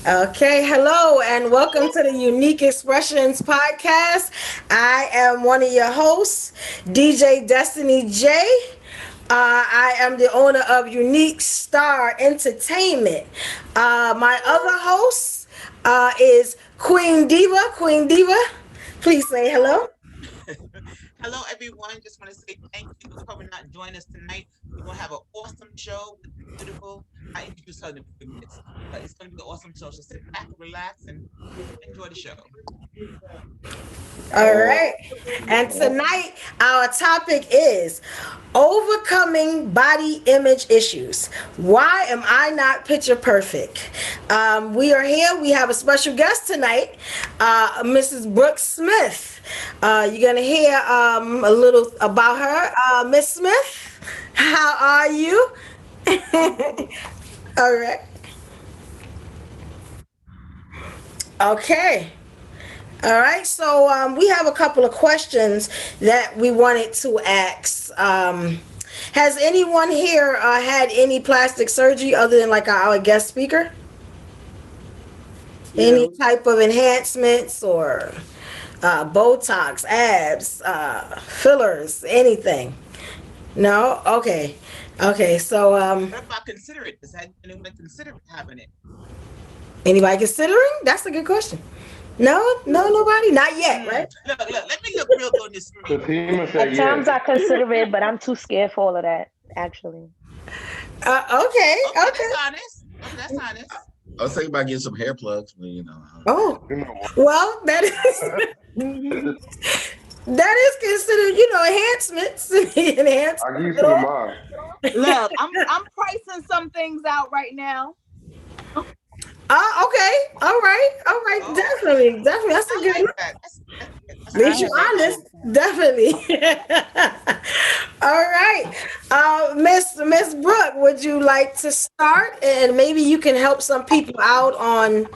Okay, hello, and welcome to the Uniq Xpressions podcast. I am one of your hosts, DJ Destinee Jae. I am the owner of Unique Star Entertainment. My other host is Queen Diva. Queen Diva, please say hello. Hello, everyone. Just want to say thank you for coming out and joining us tonight. We're going to have an awesome show with the beautiful. I introduce her in a few minutes, but it's going to be an awesome show. So sit back, relax, and enjoy the show. All right. And tonight, our topic is overcoming body image issues. Why am I not picture perfect? We are here. We have a special guest tonight, Mrs. Brooke Smith. You're going to hear a little about her. Miss Smith, how are you? All right. Okay. All right, so we have a couple of questions that we wanted to ask. Has anyone here had any plastic surgery other than like our guest speaker? Yeah, Any type of enhancements or Botox, abs, fillers, anything? No? Okay. Okay, so What about consider it? Does anyone consider having it? anybody considering? That's a good question. No, no, nobody? Not yet, right? Look. Let me look real good on this screen. Fatima At said times yes. I consider it, but I'm too scared for all of that, actually. Okay, Okay, okay. that's honest. Okay, that's honest. I was thinking about getting some hair plugs, but Oh, You know well, that is that is considered, enhancements. I give Enhancements you at some of all. mine. Look, I'm pricing some things out right now. Okay. All right. Oh, Definitely. Definitely. That's a I good like one. that. That's At I least you're have a honest. honest. few. Definitely. All right. Miss Brooke, would you like to start? And maybe you can help some people out on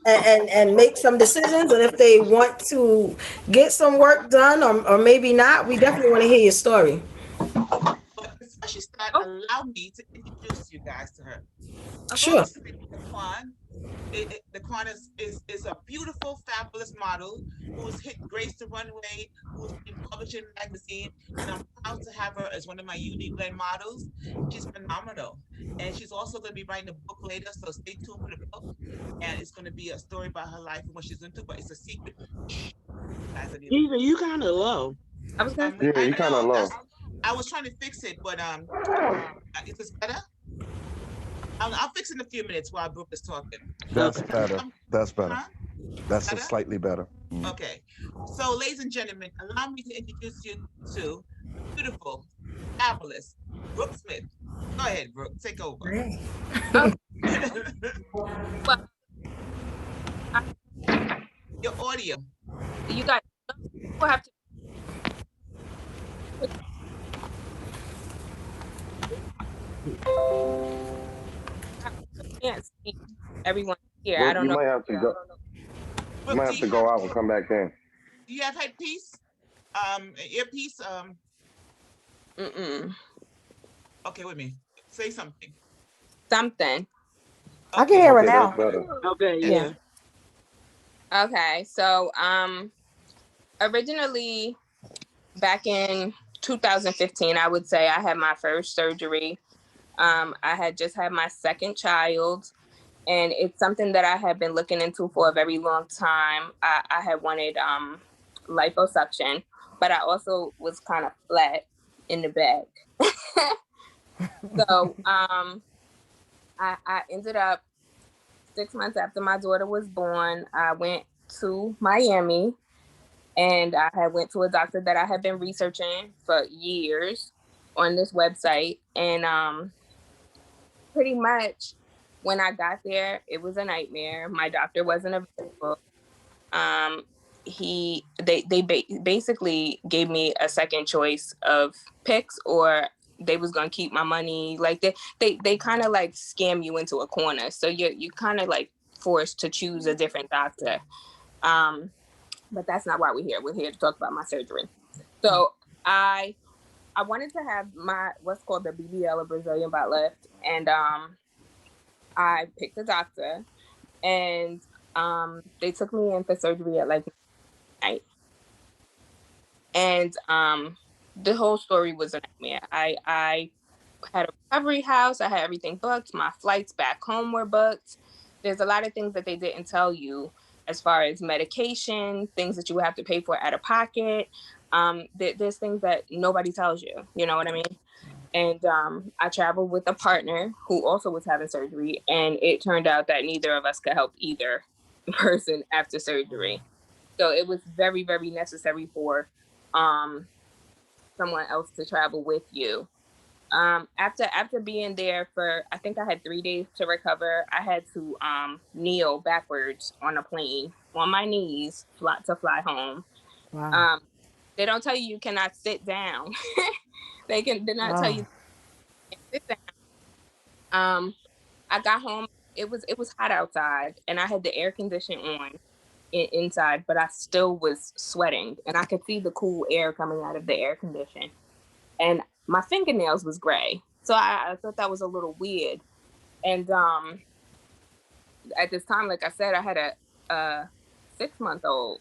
and make some decisions, and if they want to get some work done, or maybe not. We definitely want to hear your story. But before she start, Oh, allow me to introduce you guys to her. Sure. Brooke Smith Daquan. Daquan is a beautiful, fabulous model who's hit Grace the Runway, who's been published in magazine, and I'm proud to have her as one of my Unique Blend models. She's phenomenal. And she's also going to be writing a book later, so stay tuned for the book. And it's going to be a story about her life and what she's into, but it's a secret. Shh, you guys are the Eva, you kind of low. I was gonna Yeah, I you kind of know low. that's. I was trying to fix it, but is this better? I'll fix it in a few minutes while Brooke is talking. That's Okay. better. That's better. Huh? That's a Better? slightly better. Okay. So, ladies and gentlemen, allow me to introduce you to the beautiful, fabulous Brooke Smith. Go ahead, Brooke. Take over. Right. Oh, well, I, Your audio. you guys will have to. I can't see everyone here. I Brooke, don't you know. might have to go. You Brooke, might have to go out and come back in. do you have headpiece? Earpiece? Mm-mm. Okay, with me. Say something. Something. I can Okay. hear her Okay, that's now. better. Okay, Yeah. Okay, so originally back in 2015, I would say I had my first surgery. I had just had my second child, and it's something that I had been looking into for a very long time. I had wanted liposuction, but I also was kind of flat in the back. So I ended up 6 months after my daughter was born, I went to Miami and I had went to a doctor that I had been researching for years on this website. And pretty much when I got there, it was a nightmare. My doctor wasn't available. Um, basically gave me a second choice of picks, or they was gonna keep my money. Like they kind of like scam you into a corner, so you kind of like forced to choose a different doctor. Um, but that's not why we're here. We're here to talk about my surgery. So I wanted to have my what's called the BBL, a Brazilian butt lift, and I picked a doctor. and they took me in for surgery at like night. And the whole story was a nightmare. I had a recovery house. I had everything booked. My flights back home were booked. There's a lot of things that they didn't tell you as far as medication, things that you have to pay for out of pocket. There's things that nobody tells you. You know what I mean? And I traveled with a partner who also was having surgery, and it turned out that neither of us could help either person after surgery. So it was very, very necessary for someone else to travel with you. After being there for, I think I had 3 days to recover, I had to kneel backwards on a plane on my knees to fly home. Wow. They don't tell you cannot sit down. They not tell you you can't sit down. I got home. It was hot outside, and I had the air condition on inside, but I still was sweating, and I could see the cool air coming out of the air condition. And my fingernails was gray, so I thought that was a little weird. And at this time, like I said, I had a 6-month-old,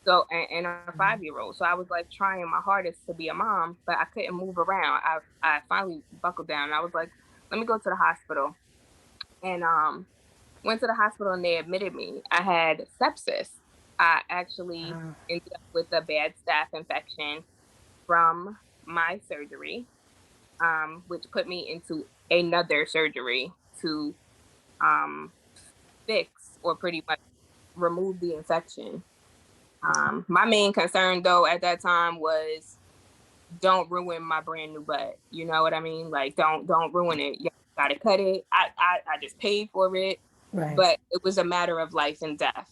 so and a 5-year-old. So I was like trying my hardest to be a mom, but I couldn't move around. I finally buckled down. I was like, let me go to the hospital, and went to the hospital, and they admitted me. I had sepsis. I actually ended up with a bad staph infection from my surgery, which put me into another surgery to fix or pretty much remove the infection. My main concern, though, at that time was don't ruin my brand new butt. You know what I mean? Like, don't ruin it. You gotta cut it. I just paid for it, Right. but it was a matter of life and death.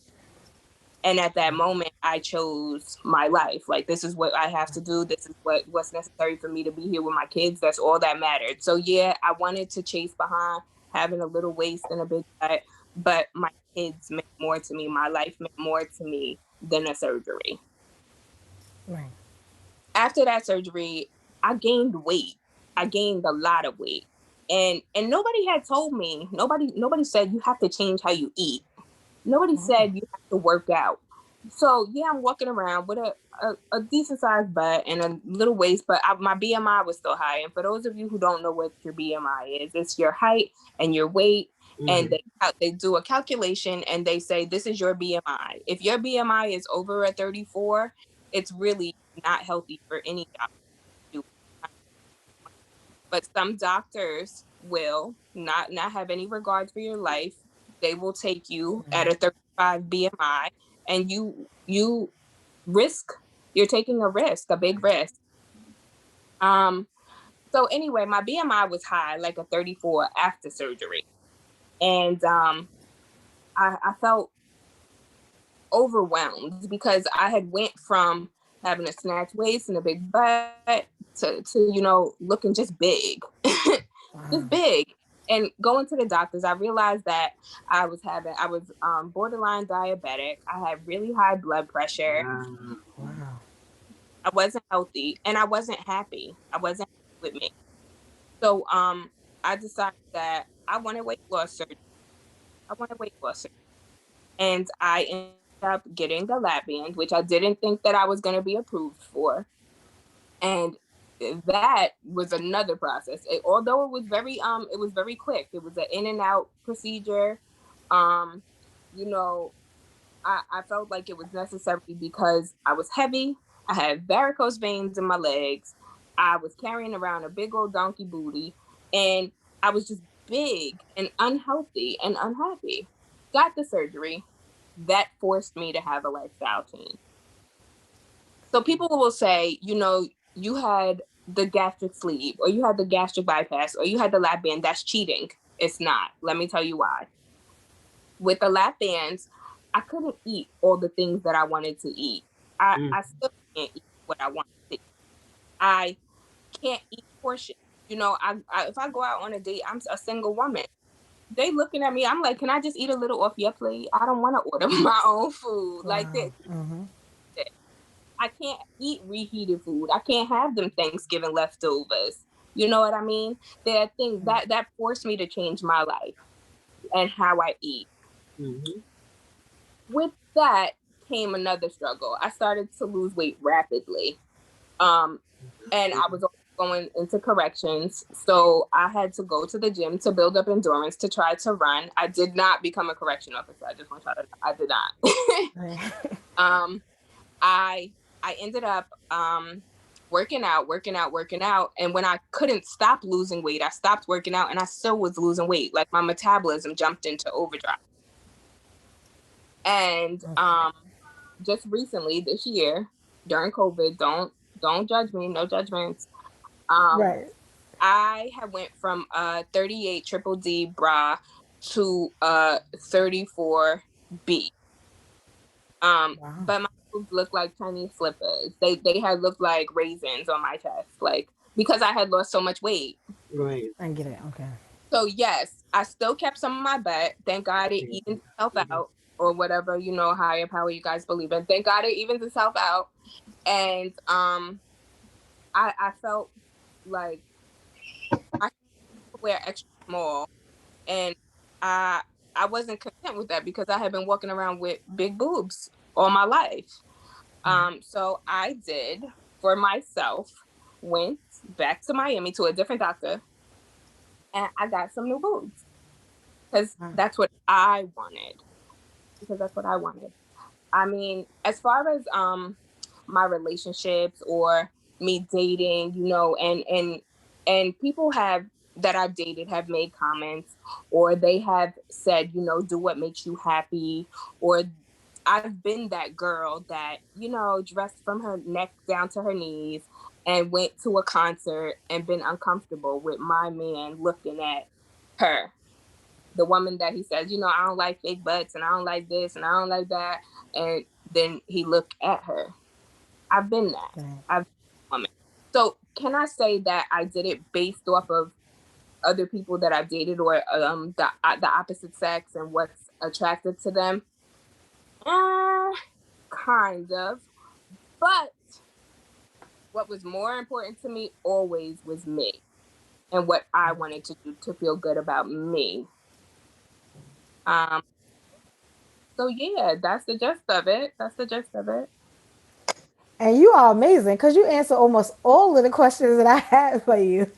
And at that moment, I chose my life. Like, this is what I have to do. This is what's necessary for me to be here with my kids. That's all that mattered. So yeah, I wanted to chase behind having a little waist and a big butt, but my kids meant more to me. My life meant more to me than a surgery. Right. After that surgery, I gained weight. I gained a lot of weight. And nobody had told me, nobody said you have to change how you eat. Nobody said you have to work out. So yeah, I'm walking around with a decent sized butt and a little waist, but my BMI was still high. And for those of you who don't know what your BMI is, it's your height and your weight. And they do a calculation and they say, this is your BMI. If your BMI is over a 34, it's really not healthy for any doctor to do. But some doctors will not have any regard for your life. They will take you at a 35 BMI, and you risk. You're taking a risk, a big risk. So anyway, my BMI was high, like a 34 after surgery, and I felt overwhelmed because I had went from having a snatch waist and a big butt to looking just big. Just big. And going to the doctors, I realized that I was borderline diabetic. I had really high blood pressure. Wow. I wasn't healthy, and I wasn't happy. I wasn't happy with me. So I decided that I wanted weight loss surgery. And I ended up getting a lap band, which I didn't think that I was going to be approved for. And that was another process. Although it was very quick. It was an in and out procedure. I felt like it was necessary because I was heavy. I had varicose veins in my legs. I was carrying around a big old donkey booty, and I was just big and unhealthy and unhappy. Got the surgery. That forced me to have a lifestyle change. So people will say, you had the gastric sleeve, or you had the gastric bypass, or you had the lap band. That's cheating. It's not. Let me tell you why. With the lap bands, I couldn't eat all the things that I wanted to eat. I still can't eat what I want to eat. I can't eat portions. If I go out on a date, I'm a single woman. They looking at me. I'm like, can I just eat a little off your plate? I don't want to order my own food like this. I can't eat reheated food. I can't have them Thanksgiving leftovers. You know what I mean? There are things that forced me to change my life and how I eat. Mm-hmm. With that came another struggle. I started to lose weight rapidly. Um, and I was going into corrections. So I had to go to the gym to build up endurance to try to run. I did not become a correction officer. I just want y'all to know. I did not. I ended up working out. And when I couldn't stop losing weight, I stopped working out and I still was losing weight. Like my metabolism jumped into overdrive. And just recently this year during COVID, don't judge me, no judgments. Right. I had went from a 38 triple D bra to a 34B. But my boobs looked like Chinese slippers. They had looked like raisins on my chest, like because I had lost so much weight. Right. I get it. Okay. So yes, I still kept some of my butt. Thank God it evened itself out, or whatever, higher power you guys believe in. Thank God it evens itself out. And I felt like I could wear extra small, and I I wasn't content with that because I had been walking around with big boobs all my life. So I did for myself, went back to Miami to a different doctor, and I got some new boobs because that's what I wanted. Because that's what I wanted. I mean, as far as my relationships or me dating, and people have that I've dated have made comments, or they have said, do what makes you happy, or I've been that girl that, dressed from her neck down to her knees and went to a concert and been uncomfortable with my man looking at her. The woman that he says, I don't like fake butts and I don't like this and I don't like that. And then he looked at her. I've been that. I've been that woman. So can I say that I did it based off of other people that I've dated, or the opposite sex and what's attractive to them? Kind of. But what was more important to me always was me and what I wanted to do to feel good about me. So yeah, that's the gist of it. That's the gist of it. And you are amazing because you answer almost all of the questions that I had for you.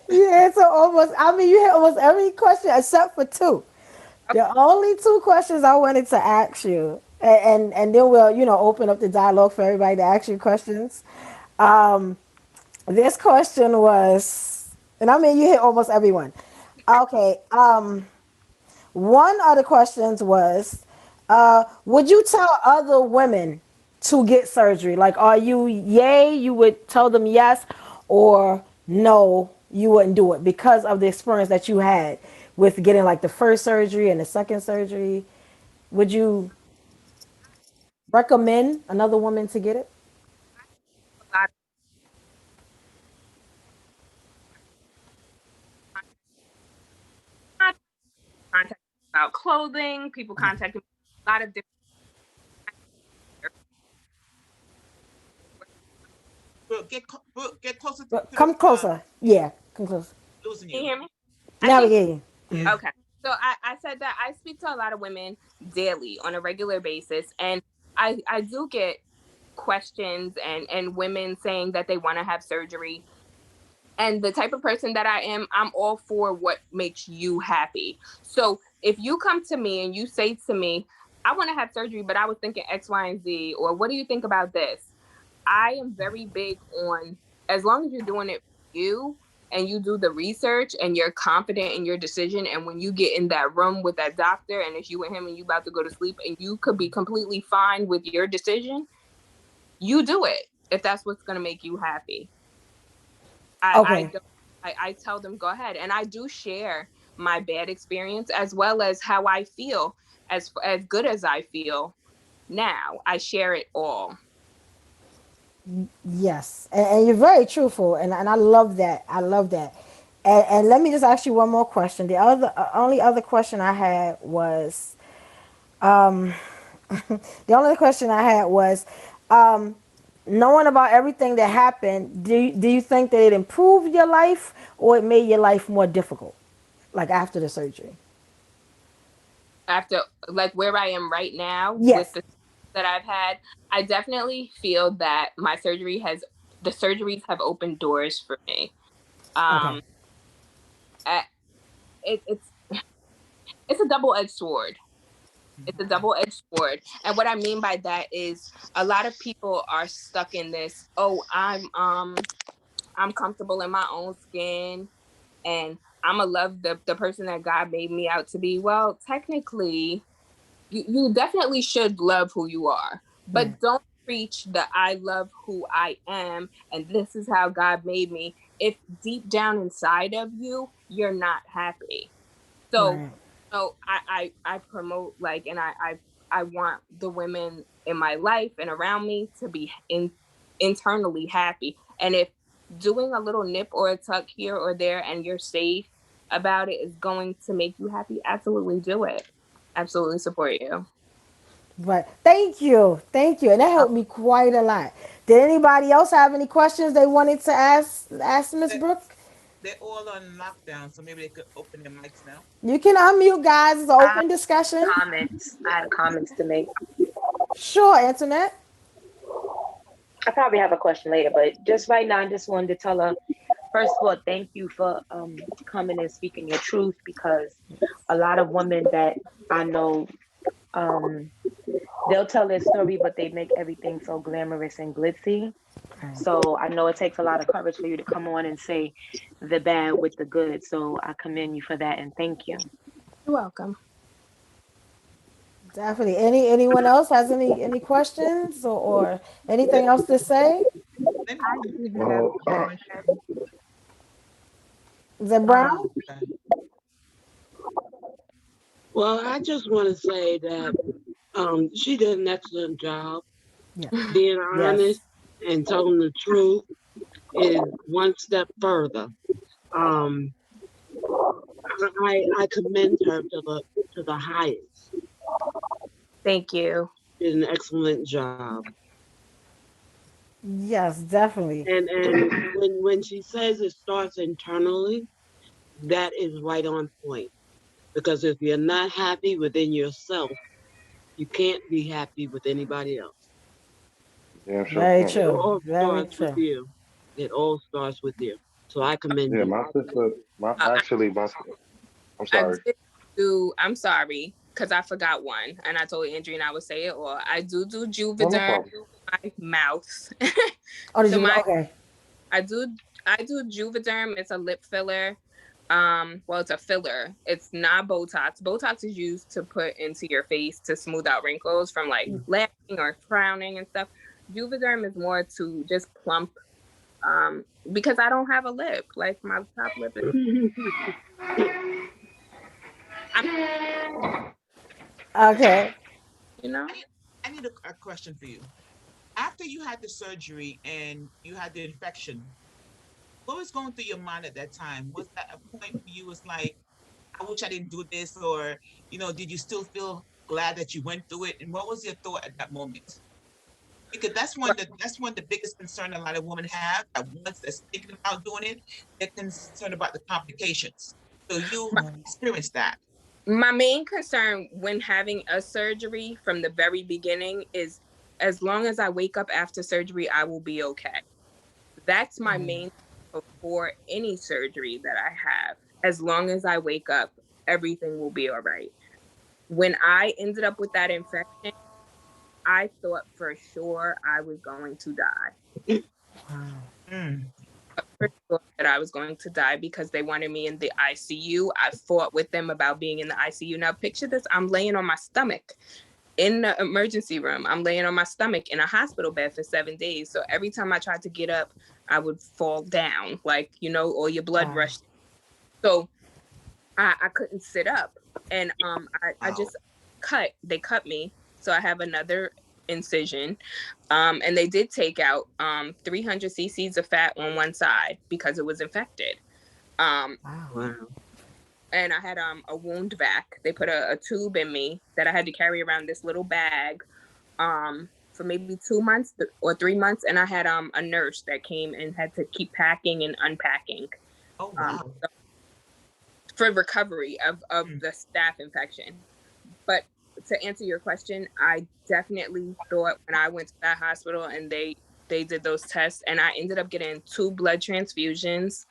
You answer almost, I mean, you hit almost every question except for two. The only two questions I wanted to ask you, and then we'll, open up the dialogue for everybody to ask you questions. This question was, and I mean, you hit almost everyone. Okay. One of the questions was, would you tell other women to get surgery? Like, are you yay? You would tell them yes, or no, you wouldn't do it because of the experience that you had with getting like the first surgery and the second surgery. Would you recommend another woman to get it? A lot of contact about clothing. People contacted me a lot of different. Brooke, get closer to Come the. closer. Yeah, come closer. Losing Can you you. hear me? I Now we think hear you. Yeah. okay. So I said that I speak to a lot of women daily on a regular basis, and I do get questions and women saying that they want to have surgery. And the type of person that I am, I'm all for what makes you happy. So if you come to me and you say to me, I want to have surgery, but I was thinking X, Y, and Z, or what do you think about this? I am very big on, as long as you're doing it for you and you do the research and you're confident in your decision. And when you get in that room with that doctor and it's you and him and you about to go to sleep and you could be completely fine with your decision, you do it if that's what's going to make you happy. Okay. I tell them go ahead, and I do share my bad experience as well as how I feel. As good as I feel now, I share it all. Yes, and you're very truthful, and I love that. I love that. And let me just ask you one more question. The only other question I had was, the only question I had was, um, knowing about everything that happened, do you think that it improved your life or it made your life more difficult, like after the surgery? after like where I am right now Yes. with the that I've had, I definitely feel that the surgeries have opened doors for me. Okay. It's a double-edged sword. It's a double-edged sword. And what I mean by that is a lot of people are stuck in this, oh, I'm comfortable in my own skin and I'm gonna love the person that God made me out to be. Well, technically, you definitely should love who you are, but don't preach the I love who I am and this is how God made me if deep down inside of you, you're not happy. So, so I promote like, and I want the women in my life and around me to be internally happy. And if doing a little nip or a tuck here or there and you're safe about it is going to make you happy, absolutely do it. Absolutely support you. But thank you. Thank you. And that helped me quite a lot. Did anybody else have any questions they wanted to ask Miss Brooke? They're all on lockdown, so maybe they could open their mics now. You can unmute, guys. It's an open discussion. I had comments to make. Sure, Antoinette. I probably have a question later, but just right now, I just wanted to tell her, first of all, thank you for coming and speaking your truth, because a lot of women that I know, they'll tell their story, but they make everything so glamorous and glitzy. So I know it takes a lot of courage for you to come on and say the bad with the good. So I commend you for that and thank you. You're welcome. Definitely. Anyone else has any questions or anything else to say? Is it Brown? Well, I just want to say that she did an excellent job. Being honest and telling the truth is one step further. I commend her to the highest. Thank you. Did an excellent job. Yes, definitely. And when she says it starts internally, that is right on point. Because if you're not happy within yourself, you can't be happy with anybody else. Yeah, sure. Very Can't. true. It all Very starts true. with you. It all starts with you. So I commend Yeah, you. my sister, I'm sorry. I'm sorry, because I forgot one, and I told Andrea I would say it, or I do No Juvederm problem. my mouth. Oh, did So you? Okay. I do Juvederm. It's a lip filler. Well, it's a filler. It's not Botox. Botox is used to put into your face to smooth out wrinkles from like laughing or frowning and stuff. Juvederm is more to just plump, because I don't have a lip. Like my top lip is Okay. you know. I need a question for you. After you had the surgery and you had the infection, what was going through your mind at that time? Was that a point where you was like, I wish I didn't do this, or did you still feel glad that you went through it? And what was your thought at that moment? Because that's one of the biggest concern a lot of women have. That once they're thinking about doing it, they're concerned about the complications. So you experienced that. My main concern when having a surgery from the very beginning is, as long as I wake up after surgery, I will be okay. That's my main before any surgery that I have. As long as I wake up, everything will be all right. When I ended up with that infection, I thought for sure I was going to die. For sure that I was going to die because they wanted me in the ICU. I fought with them about being in the ICU. Now picture this, I'm laying on my stomach in the emergency room. I'm laying on my stomach in a hospital bed for 7 days. So every time I tried to get up, I would fall down, like, or your blood rushed. So I couldn't sit up. And I just they cut me. So I have another incision. And they did take out 300 cc's of fat on one side because it was infected. Wow. And I had a wound vac. They put a tube in me that I had to carry around this little bag for maybe 2 months or 3 months. And I had a nurse that came and had to keep packing and unpacking. Oh, wow. For recovery of the staph infection. But to answer your question, I definitely thought when I went to that hospital and they did those tests, and I ended up getting 2 blood transfusions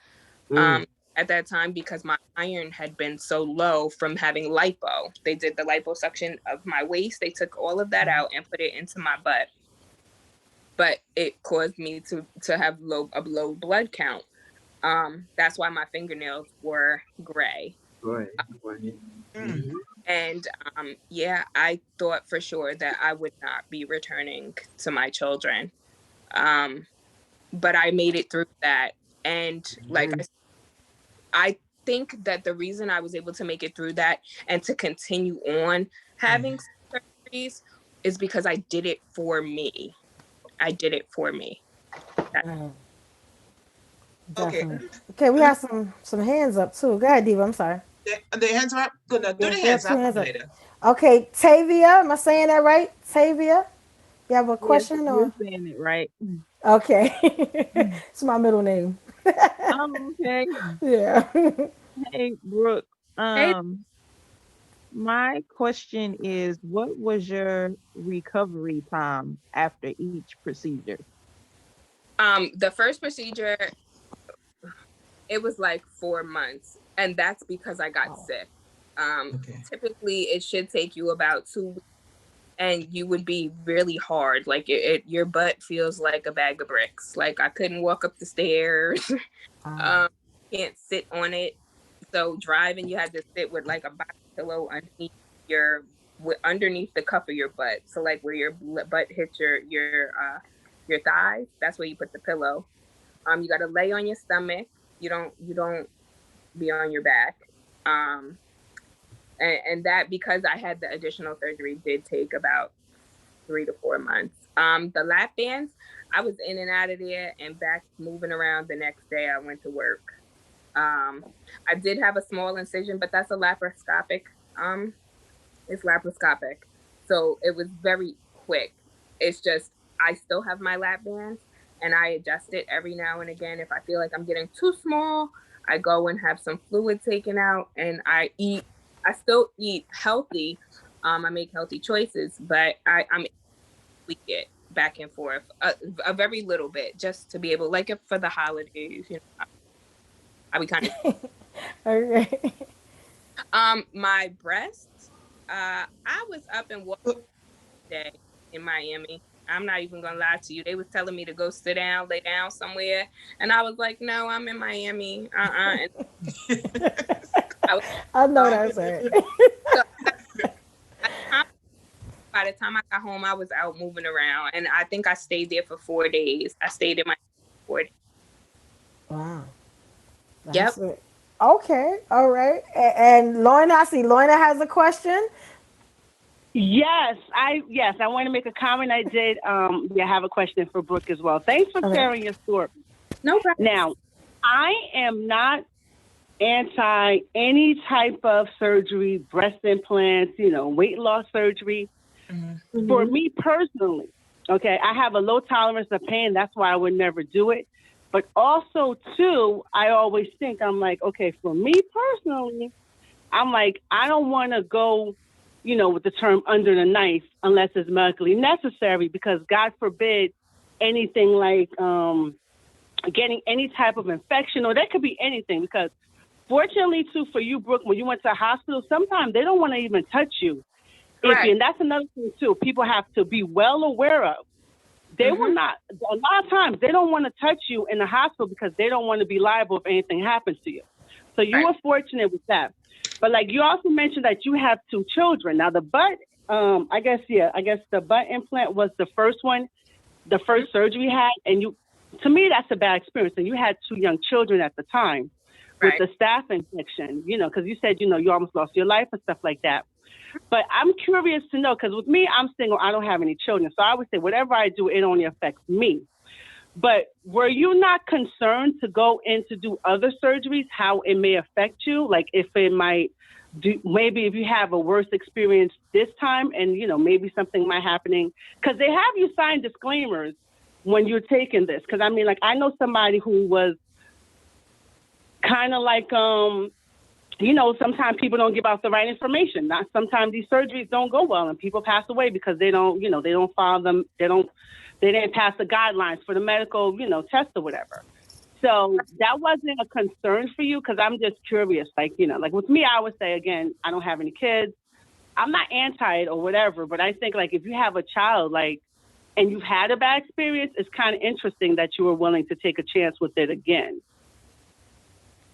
at that time because my iron had been so low from having lipo. They did the liposuction of my waist. They took all of that out and put it into my butt. But it caused me to have a low blood count. That's why my fingernails were gray. Right. And yeah, I thought for sure that I would not be returning to my children. But I made it through that. And like I think that the reason I was able to make it through that and to continue on having surgeries is because I did it for me. I did it for me. Definitely. Okay, we have some hands up too. Go ahead, Diva. I'm sorry. The hands are up. Good. Now, do Yeah, the we have hands 2 up hands up. later. Okay, Tavia. Am I saying that right? Tavia? You have a question? Yes, Or you're saying it right. okay. It's my middle name. Oh, okay. Yeah. Hey, Brooke. Hey. My question is, what was your recovery time after each procedure? The first procedure, it was like 4 months, and that's because I got sick. Typically it should take you about 2 weeks, and you would be really hard. Like your butt feels like a bag of bricks. Like I couldn't walk up the stairs. Can't sit on it. So driving, you had to sit with like a body pillow underneath the cuff of your butt. So like where your butt hits your thighs, that's where you put the pillow. You got to lay on your stomach. You don't be on your back. And that, because I had the additional surgery, did take about 3 to 4 months. The lap bands, I was in and out of there and back moving around the next day I went to work. I did have a small incision, but that's a laparoscopic. It's laparoscopic. So it was very quick. It's just, I still have my lap bands and I adjust it every now and again. If I feel like I'm getting too small, I go and have some fluid taken out, and I still eat healthy. I make healthy choices, but I'm tweak it back and forth a very little bit just to be able, like, if for the holidays, I be kind of. Okay. My breasts, I was up and walking day in Miami. I'm not even gonna lie to you. They was telling me to go sit down, lay down somewhere, and I was like, "No, I'm in Miami." I know that's right. So, by the time I got home, I was out moving around, and I think I stayed there for 4 days. I stayed in my 4 days. Wow. Yep. It. Okay. All right. And Lorna, I see Lorna has a question. Yes, I want to make a comment. I did have a question for Brooke as well. Thanks for sharing your story. No problem. Now, I am not anti any type of surgery, breast implants, weight loss surgery. Mm-hmm. For me personally, okay, I have a low tolerance of pain. That's why I would never do it. But also, too, I always think, I'm like, okay, for me personally, I'm like, I don't want to go, with the term under the knife unless it's medically necessary, because God forbid anything like getting any type of infection, or that could be anything, because fortunately, too, for you, Brooke, when you went to a hospital, sometimes they don't want to even touch you. And that's another thing, too, people have to be well aware of. They will not, a lot of times, they don't want to touch you in the hospital because they don't want to be liable if anything happens to you. So you were fortunate with that. But like you also mentioned that you have 2 children. Now the butt, I guess the butt implant was the first one, the first surgery you had. And to me, that's a bad experience. And you had 2 young children at the time with the staph infection, because you said, you almost lost your life and stuff like that. But I'm curious to know, because with me, I'm single. I don't have any children. So I would say whatever I do, it only affects me. But were you not concerned to go in to do other surgeries, how it may affect you? Like if it might do, maybe if you have a worse experience this time and, maybe something might happening. Because they have you sign disclaimers when you're taking this. Because, I know somebody who was kind of like, sometimes people don't give out the right information. Not sometimes these surgeries don't go well, and people pass away because they don't, they don't follow them. They didn't pass the guidelines for the medical, test or whatever. So that wasn't a concern for you, because I'm just curious. Like, like with me, I would say again, I don't have any kids. I'm not anti it or whatever, but I think like if you have a child, like, and you've had a bad experience, it's kind of interesting that you were willing to take a chance with it again.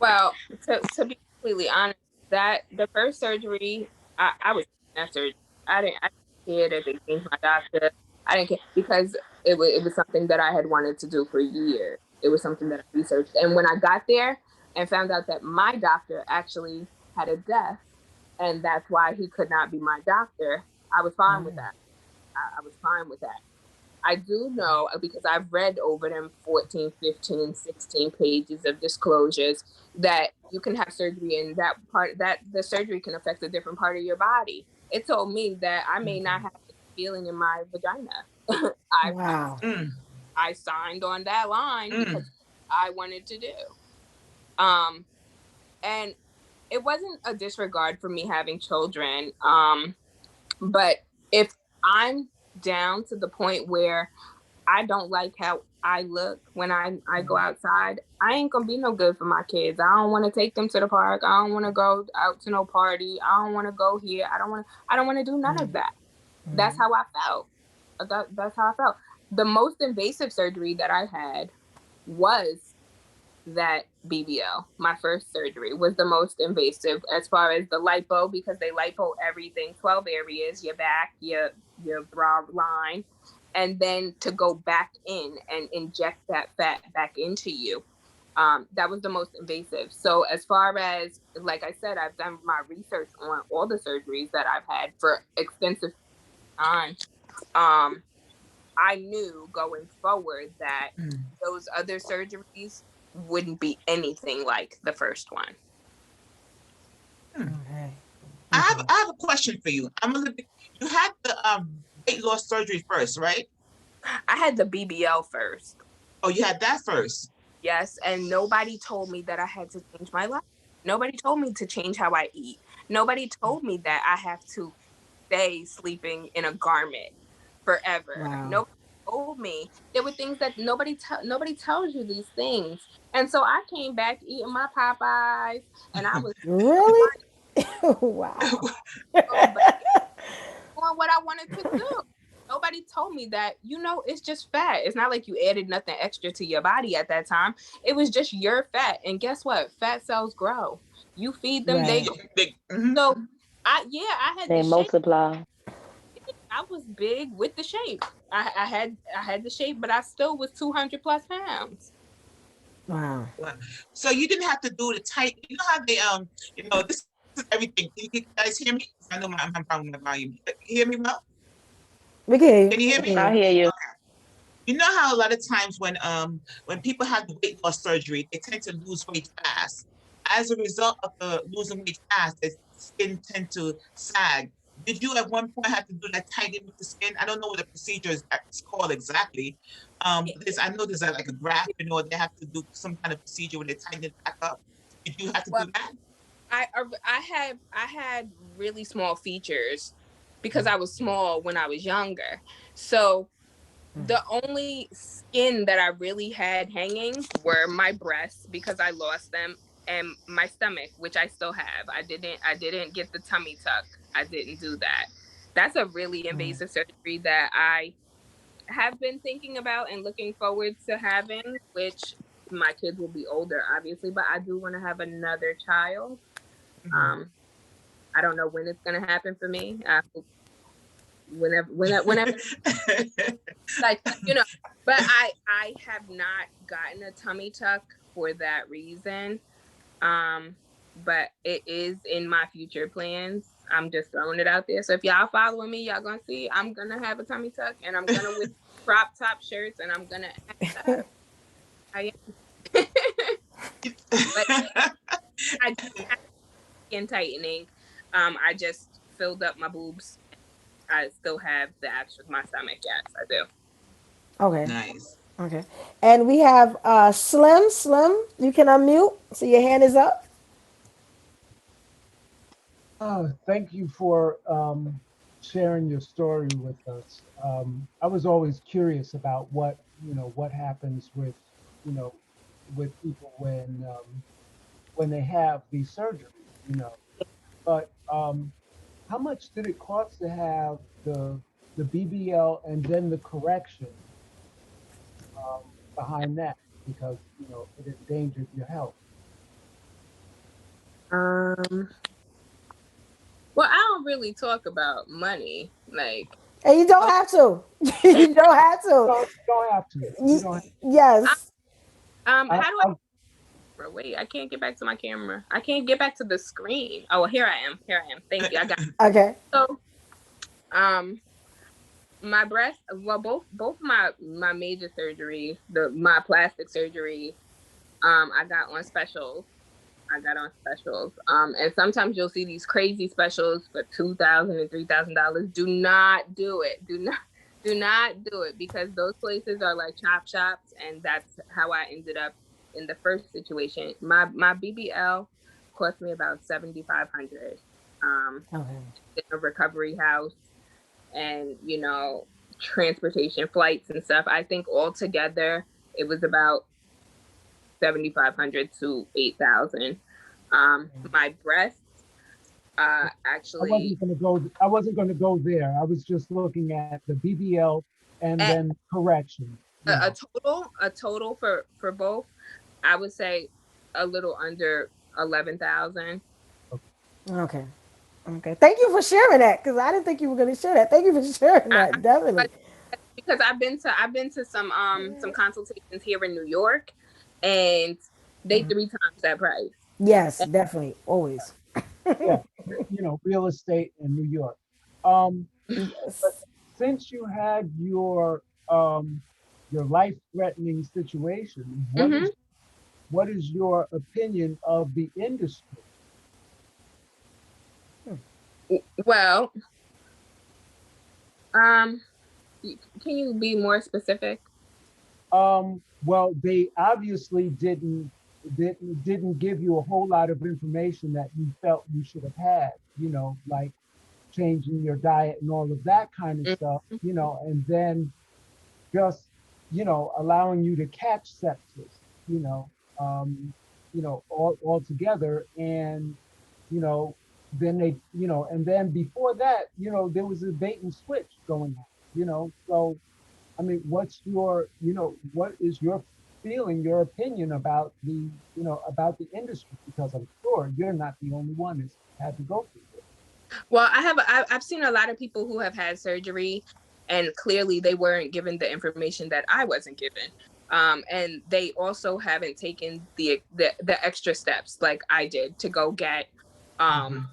Well, to be completely honest, that the first surgery, I was in that surgery. I didn't care that they changed my doctor. I didn't care because it was something that I had wanted to do for years. It was something that I researched. And when I got there and found out that my doctor actually had a death and that's why he could not be my doctor, I was fine with that. I was fine with that. I do know because I've read over them 14, 15, 16 pages of disclosures that you can have surgery and that the surgery can affect a different part of your body. It told me that I may not have a feeling in my vagina. Wow. I signed on that line because I wanted to do. And it wasn't a disregard for me having children. But if I'm down to the point where I don't like how I look when I go outside, I ain't gonna be no good for my kids. I don't want to take them to the park. I don't want to go out to no party. I don't want to go here. I don't want to do none of that. That's how I felt. That's how I felt. The most invasive surgery that I had was that BBL. My first surgery was the most invasive as far as the lipo, because they lipo everything, 12 areas, your back, your bra line, and then to go back in and inject that fat back into you. That was the most invasive. So as far as, like I said, I've done my research on all the surgeries that I've had for extensive time. I knew going forward that those other surgeries wouldn't be anything like the first one. Okay. I have a question for you. You had the weight loss surgery first, right? I had the BBL first. Oh, you had that first. Yes, and nobody told me that I had to change my life. Nobody told me to change how I eat. Nobody told me that I have to stay sleeping in a garment forever. Wow. Nobody told me. There were things that nobody tells you these things. And so I came back eating my Popeyes, and I was Really? Wow. doing what I wanted to do. Nobody told me that, it's just fat. It's not like you added nothing extra to your body at that time. It was just your fat. And guess what? Fat cells grow. You feed them, Right. they grow. So I had They the shape. multiply. I was big with the shape. I had the shape, but I still was 200 plus pounds. Wow. So you didn't have to do the tight. You know how they this is everything. Can you guys hear me? I know I'm probably my volume. Can you hear me well? We can hear you. Can you hear me? I hear you. You know how a lot of times when people have the weight loss surgery, they tend to lose weight fast. As a result of the losing weight fast, their skin tend to sag. Did you at one point have to do that tightening with the skin? I don't know what the procedure is called exactly. I know there's like a graft, they have to do some kind of procedure where they tighten it back up. Did you have to do that? I had really small features because I was small when I was younger. So the only skin that I really had hanging were my breasts, because I lost them, and my stomach, which I still have. I didn't get the tummy tuck. I didn't do that. That's a really invasive surgery that I have been thinking about and looking forward to having, which my kids will be older, obviously, but I do want to have another child. I don't know when it's going to happen for me. Whenever like, but I have not gotten a tummy tuck for that reason. But it is in my future plans. I'm just throwing it out there. So if y'all following me, y'all gonna see I'm gonna have a tummy tuck, and I'm gonna wear crop top shirts, and I'm gonna act up. I am. But I do have skin tightening. I just filled up my boobs. I still have the abs with my stomach. Yes, I do. Okay. Nice. Okay. And we have Slim. Slim, you can unmute. So your hand is up. Thank you for sharing your story with us. I was always curious about what happens with, you know, with people when they have these surgeries. But how much did it cost to have the BBL and then the correction behind that? Because it endangered your health. Um, well, I don't really talk about money. Like, And you don't have to. You don't have to. Don't have to. You don't. Yes. I, how do I? Wait, I can't get back to my camera. I can't get back to the screen. Oh, here I am. Here I am. Thank you. I got. Okay. So, um, my breast. Well, both my major surgeries, my plastic surgery. I got on specials. I got on specials. And sometimes you'll see these crazy specials for $2,000 and $3,000. Do not do it. Do not do it, because those places are like chop shops, and that's how I ended up in the first situation. My BBL cost me about $7,500. Okay. In a recovery house, and transportation, flights and stuff. I think altogether it was about 7,500 to 8,000. My breasts, actually, I wasn't gonna go there. I was just looking at the BBL and then correction. a total for both, I would say a little under 11,000. Okay. Okay. Thank you for sharing that, because I didn't think you were going to share that. Thank you for sharing that. Definitely. Because I've been to some consultations here in New York, and they 3 times that price. Yes, definitely. Always. Yeah, real estate in New York. Um, but Yes. since you had your life-threatening situation, Hmm. what is your opinion of the industry? Well, um, can you be more specific? Well, they obviously didn't give you a whole lot of information that you felt you should have had, like changing your diet and all of that kind of stuff, and then just, allowing you to catch sepsis, all together. And, you know, then and then before that, there was a bait and switch going on, so I mean, what is your feeling, your opinion about about the industry? Because I'm sure you're not the only one that's had to go through this. Well, I've seen a lot of people who have had surgery, and clearly they weren't given the information that I wasn't given. And they also haven't taken the extra steps like I did to go get, um,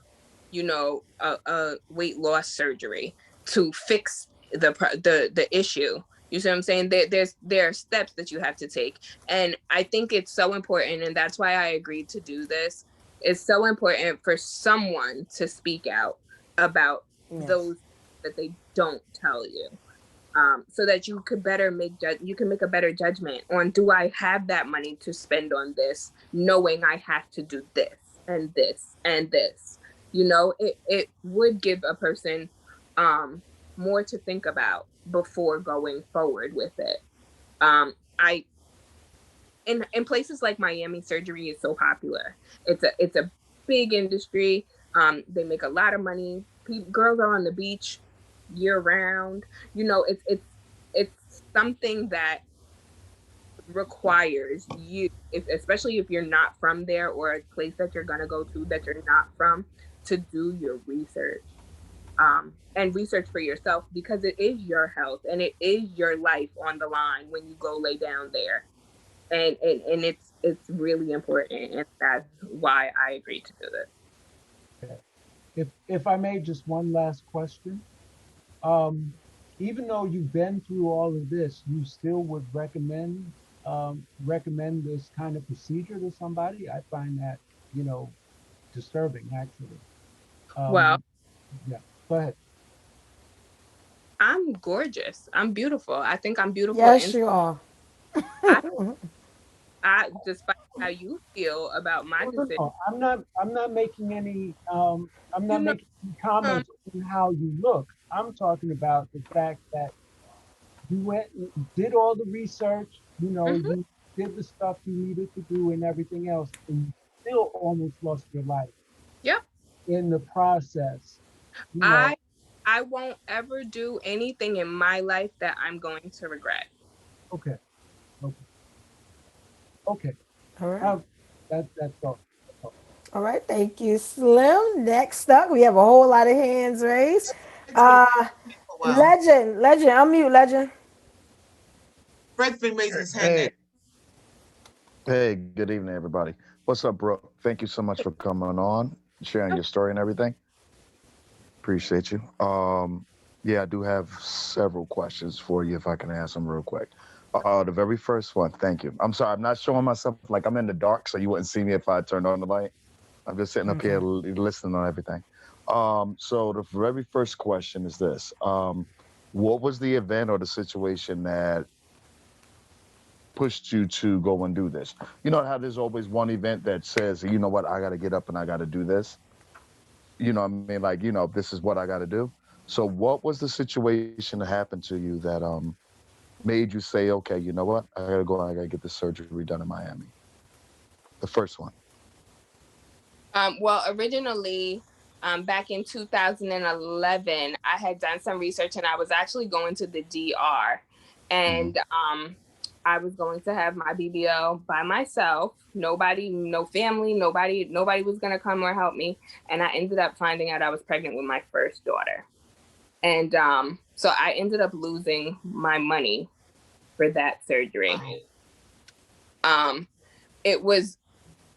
a weight loss surgery to fix the issue. You see what I'm saying? There are steps that you have to take, and I think it's so important, and that's why I agreed to do this. It's so important for someone to speak out about Yes. those that they don't tell you, so that you could you can make a better judgment on, do I have that money to spend on this, knowing I have to do this and this and this. It would give a person more to think about before going forward with it. I in places like Miami, surgery is so popular. It's a big industry. They make a lot of money. Girls are on the beach year round. It's something that requires you, especially if you're not from there, or a place that you're gonna go to that you're not from, to do your research, and research for yourself, because it is your health and it is your life on the line when you go lay down there. And it's really important, and that's why I agreed to do this. Okay. If I may, just one last question. Um, Even though you've been through all of this, you still would recommend this kind of procedure to somebody? I find that, you know, disturbing actually. Well, Um, yeah, go ahead. I'm gorgeous. I'm beautiful. I think I'm beautiful. Yes, you are. I despite how you feel about my decision, No, I'm not making any. I'm you not know, making any comments on how you look. I'm talking about the fact that you went and did all the research. mhm. You did the stuff you needed to do and everything else, and you still almost lost your life Yep. in the process. You know. I I won't ever do anything in my life that I'm going to regret. Okay. Okay. Okay. All right. Um, that's all. That's all. All right. Thank you, Slim. Next up, we have a whole lot of hands raised. Fred's been Uh, for a while. Legend, unmute, Legend. Fred's been raising his hand now. Hey, hey, good evening, everybody. What's up, Brooke? Thank you so much for coming on, sharing your story and everything. Appreciate you. Yeah, I do have several questions for you if I can answer them real quick. The very first one, thank you. I'm sorry, I'm not showing myself like I'm in the dark, so you wouldn't see me if I turned on the light. I'm just sitting up here listening on everything. So the very first question is this: what was the event or the situation that pushed you to go and do this? You know how there's always one event that says, you know what, I got to get up and I got to do this. You know what I mean? Like, this is what I got to do. So what was the situation that happened to you that made you say, okay, you know what, I got to go, I got to get this surgery done in Miami? The first one. Well, originally, back in 2011, I had done some research and I was actually going to the DR, and I was going to have my BBL by myself. Nobody, no family, nobody was going to come or help me. And I ended up finding out I was pregnant with my first daughter. And so I ended up losing my money for that surgery. It was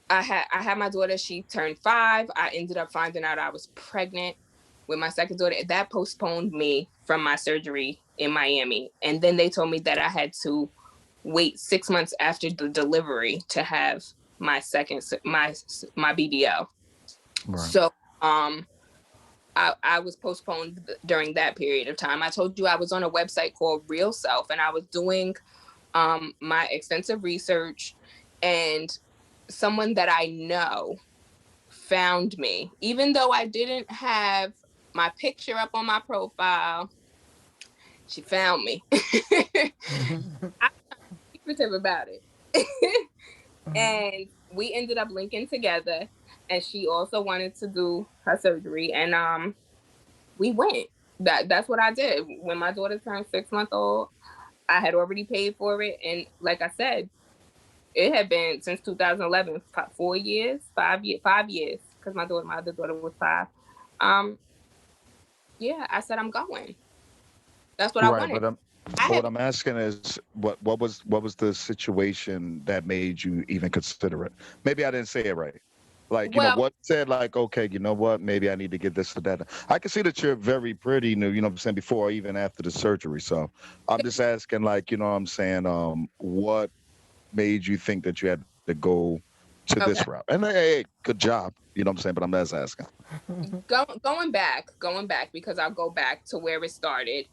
I had my daughter. She turned 5. I ended up finding out I was pregnant with my second daughter. That postponed me from my surgery in Miami. And then they told me that I had to wait 6 months after the delivery to have my BBL. Right. So I was postponed during that period of time. I told you I was on a website called Real Self, and I was doing my extensive research, and someone that I know found me. Even though I didn't have my picture up on my profile, she found me. I'm secretive about it. And we ended up linking together, and she also wanted to do her surgery, and we went. That's what I did. When my daughter turned 6 months old, I had already paid for it, and like I said, it had been since 2011, 4 years, 5 years, because my other daughter was 5. Yeah, I said I'm going. That's what I Right, wanted. but what I'm asking is, what was the situation that made you even consider it? Maybe I didn't say it right. Like, Well, what said like, okay, you know what, maybe I need to get this or that. I can see that you're very pretty, you know what I'm saying, before, even after the surgery. So I'm just asking, like, you know what I'm saying, what made you think that you had to go to this okay. route? And hey, good job, you know what I'm saying, but I'm just asking. Going back, because I'll go back to where it started.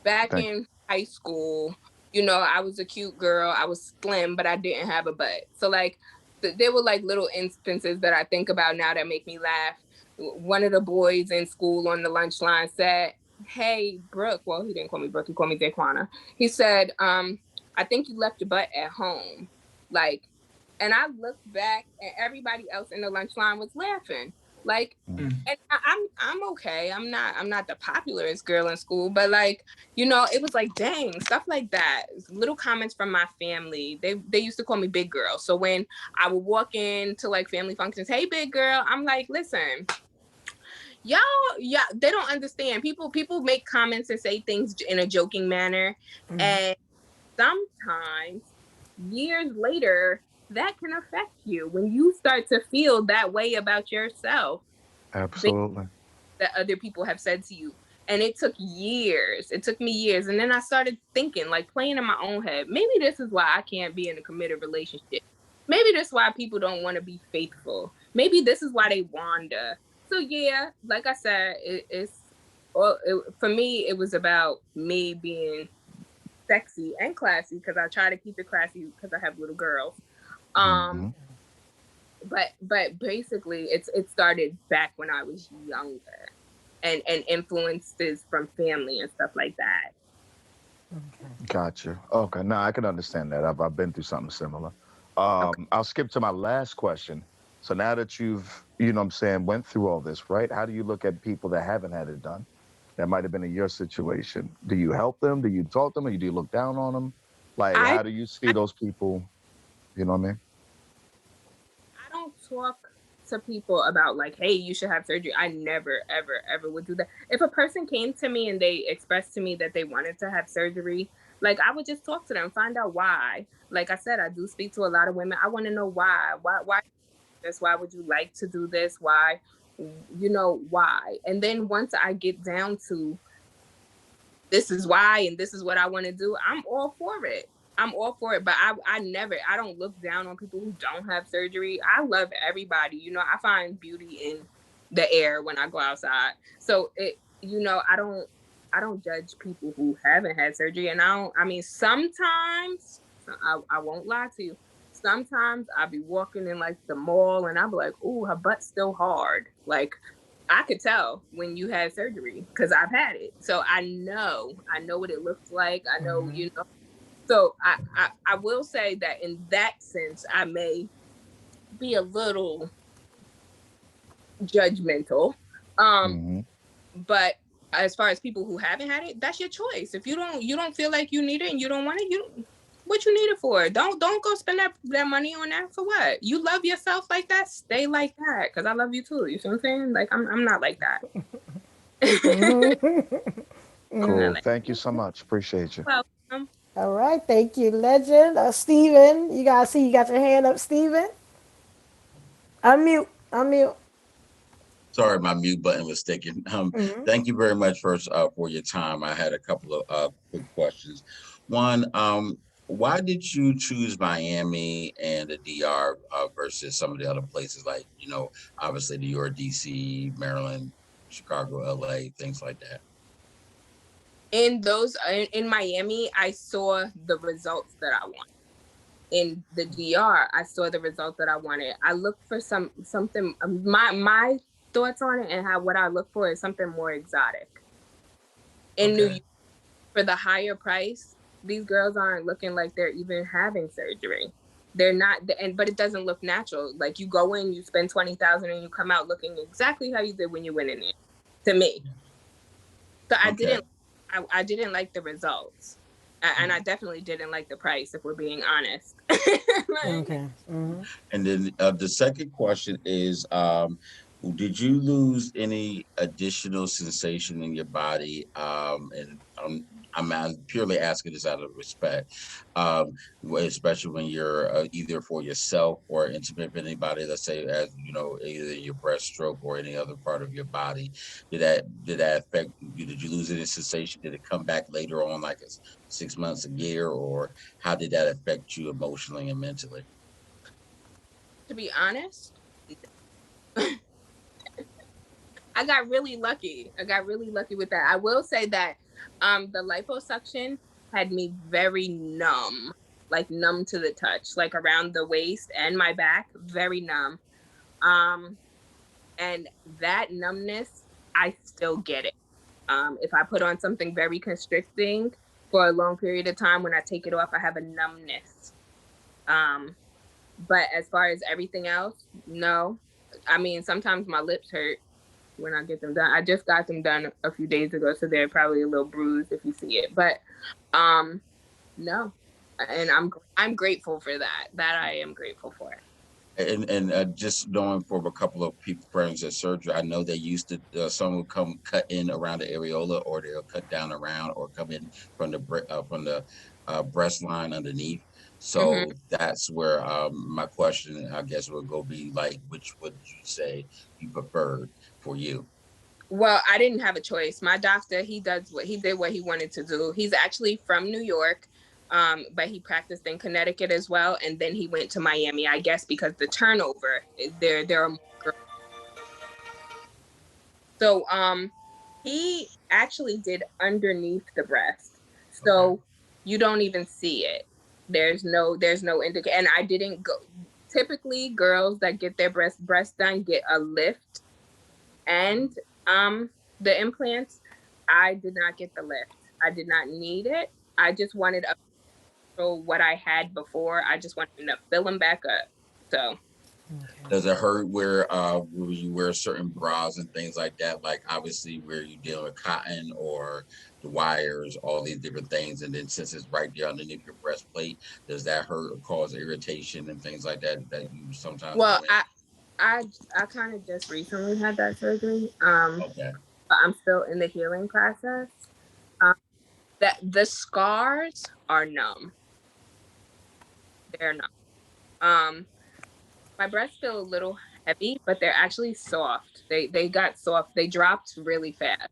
Back Thank in high school, I was a cute girl. I was slim, but I didn't have a butt. So like, there were like little instances that I think about now that make me laugh. One of the boys in school on the lunch line said, "Hey, Brooke." Well, he didn't call me Brooke. He called me Daquana. He said, "I think you left your butt at home." Like, and I looked back, and everybody else in the lunch line was laughing. Like, and I'm okay. I'm not the popularest girl in school, but like, it was like, dang, stuff like that. Little comments from my family. They used to call me big girl. So when I would walk into like family functions, "Hey, big girl," I'm like, listen, y'all, yeah, they don't understand. People make comments and say things in a joking manner, and sometimes years later that can affect you when you start to feel that way about yourself, Absolutely. that other people have said to you. And it took years. It took me years. And then I started thinking, like, playing in my own head, maybe this is why I can't be in a committed relationship. Maybe this is why people don't want to be faithful. Maybe this is why they wander. So yeah, like I said, for me, it was about me being sexy and classy, because I try to keep it classy because I have little girls. Mhm. But basically it started back when I was younger, and influences from family and stuff like that. Gotcha. Okay, now I can understand that. I've been through something similar. Okay. I'll skip to my last question. So now that you've, you know what I'm saying, went through all this, right? How do you look at people that haven't had it done? That might have been in your situation. Do you help them? Do you talk to them? Or do you look down on them? Like, I how do you see those people? You know what I mean? I don't talk to people about like, hey, you should have surgery. I never, ever, ever would do that. If a person came to me and they expressed to me that they wanted to have surgery, like I would just talk to them, find out why. Like I said, I do speak to a lot of women. I want to know why. Why this? Why would you like to do this? Why? Why? And then once I get down to this is why and this is what I want to do, I'm all for it. I'm all for it. But I don't look down on people who don't have surgery. I love everybody. I find beauty in the air when I go outside. So I don't judge people who haven't had surgery. And I mean, sometimes I won't lie to you. Sometimes I'll be walking in like the mall and I'll be like, ooh, her butt's still hard. Like I could tell when you had surgery because I've had it. So I know what it looks like. I know, So I will say that in that sense, I may be a little judgmental. Hmm. But as far as people who haven't had it, that's your choice. If you don't feel like you need it and you don't want it, what you need it for? Don't go spend that money on that for what? You love yourself like that, stay like that. Cause I love you too. You see what I'm saying? Like I'm not like that. Cool. Thank you so much. Appreciate you. Welcome. All right, thank you, legend. Steven, you got your hand up, Steven. Unmute. Sorry, my mute button was sticking. Thank you very much first for your time. I had a couple of quick questions. One, why did you choose Miami and the DR versus some of the other places like, obviously New York, DC, Maryland, Chicago, LA, things like that? In Miami, I saw the results that I wanted. In the DR, I saw the results that I wanted. I looked for something. My thoughts on it and what I look for is something more exotic. In New York, for the higher price, these girls aren't looking like they're even having surgery. They're not, but it doesn't look natural. Like you go in, you spend $20,000, and you come out looking exactly how you did when you went in there. To me, so I didn't like the results. And I definitely didn't like the price, if we're being honest. Okay. And then the second question is, did you lose any additional sensation in your body? I'm purely asking this out of respect, especially when you're either for yourself or intimate with anybody. Let's say, as you know, either your breaststroke or any other part of your body. Did that affect you? Did you lose any sensation? Did it come back later on, like 6 months, a year, or how did that affect you emotionally and mentally? To be honest, I got really lucky. With that. I will say that the liposuction had me very numb, like numb to the touch, like around the waist and my back, very numb. And that numbness, I still get it. If I put on something very constricting for a long period of time, when I take it off, I have a numbness. But as far as everything else, no. I mean, sometimes my lips hurt when I get them done. I just got them done a few days ago, so they're probably a little bruised if you see it. But no. And I'm grateful for that. That I am grateful for. And just knowing from a couple of people friends at surgery, I know they used to some will come cut in around the areola, or they'll cut down around, or come in from the breast line underneath. Mm-hmm. So that's where my question, I guess, would go be like, which would you say you preferred for you? Well, I didn't have a choice. My doctor, he did what he wanted to do. He's actually from New York, but he practiced in Connecticut as well, and then he went to Miami, I guess, because the turnover there are more girls. So he actually did underneath the breast, so you don't even see it. There's no indication. And I didn't go. Typically, girls that get their breast done get a lift and the implants. I did not get the lift. I did not need it. I just wanted what I had before. I just wanted to fill them back up. So. Does it hurt where you wear certain bras and things like that? Like obviously where you deal with cotton or the wires, all these different things, and then since it's right there underneath your breastplate, does that hurt or cause irritation and things like that that you sometimes? Well, I kind of just recently had that surgery. Okay. But I'm still in the healing process. That the scars are numb. They're numb. My breasts feel a little heavy, but they're actually soft. They got soft. They dropped really fast,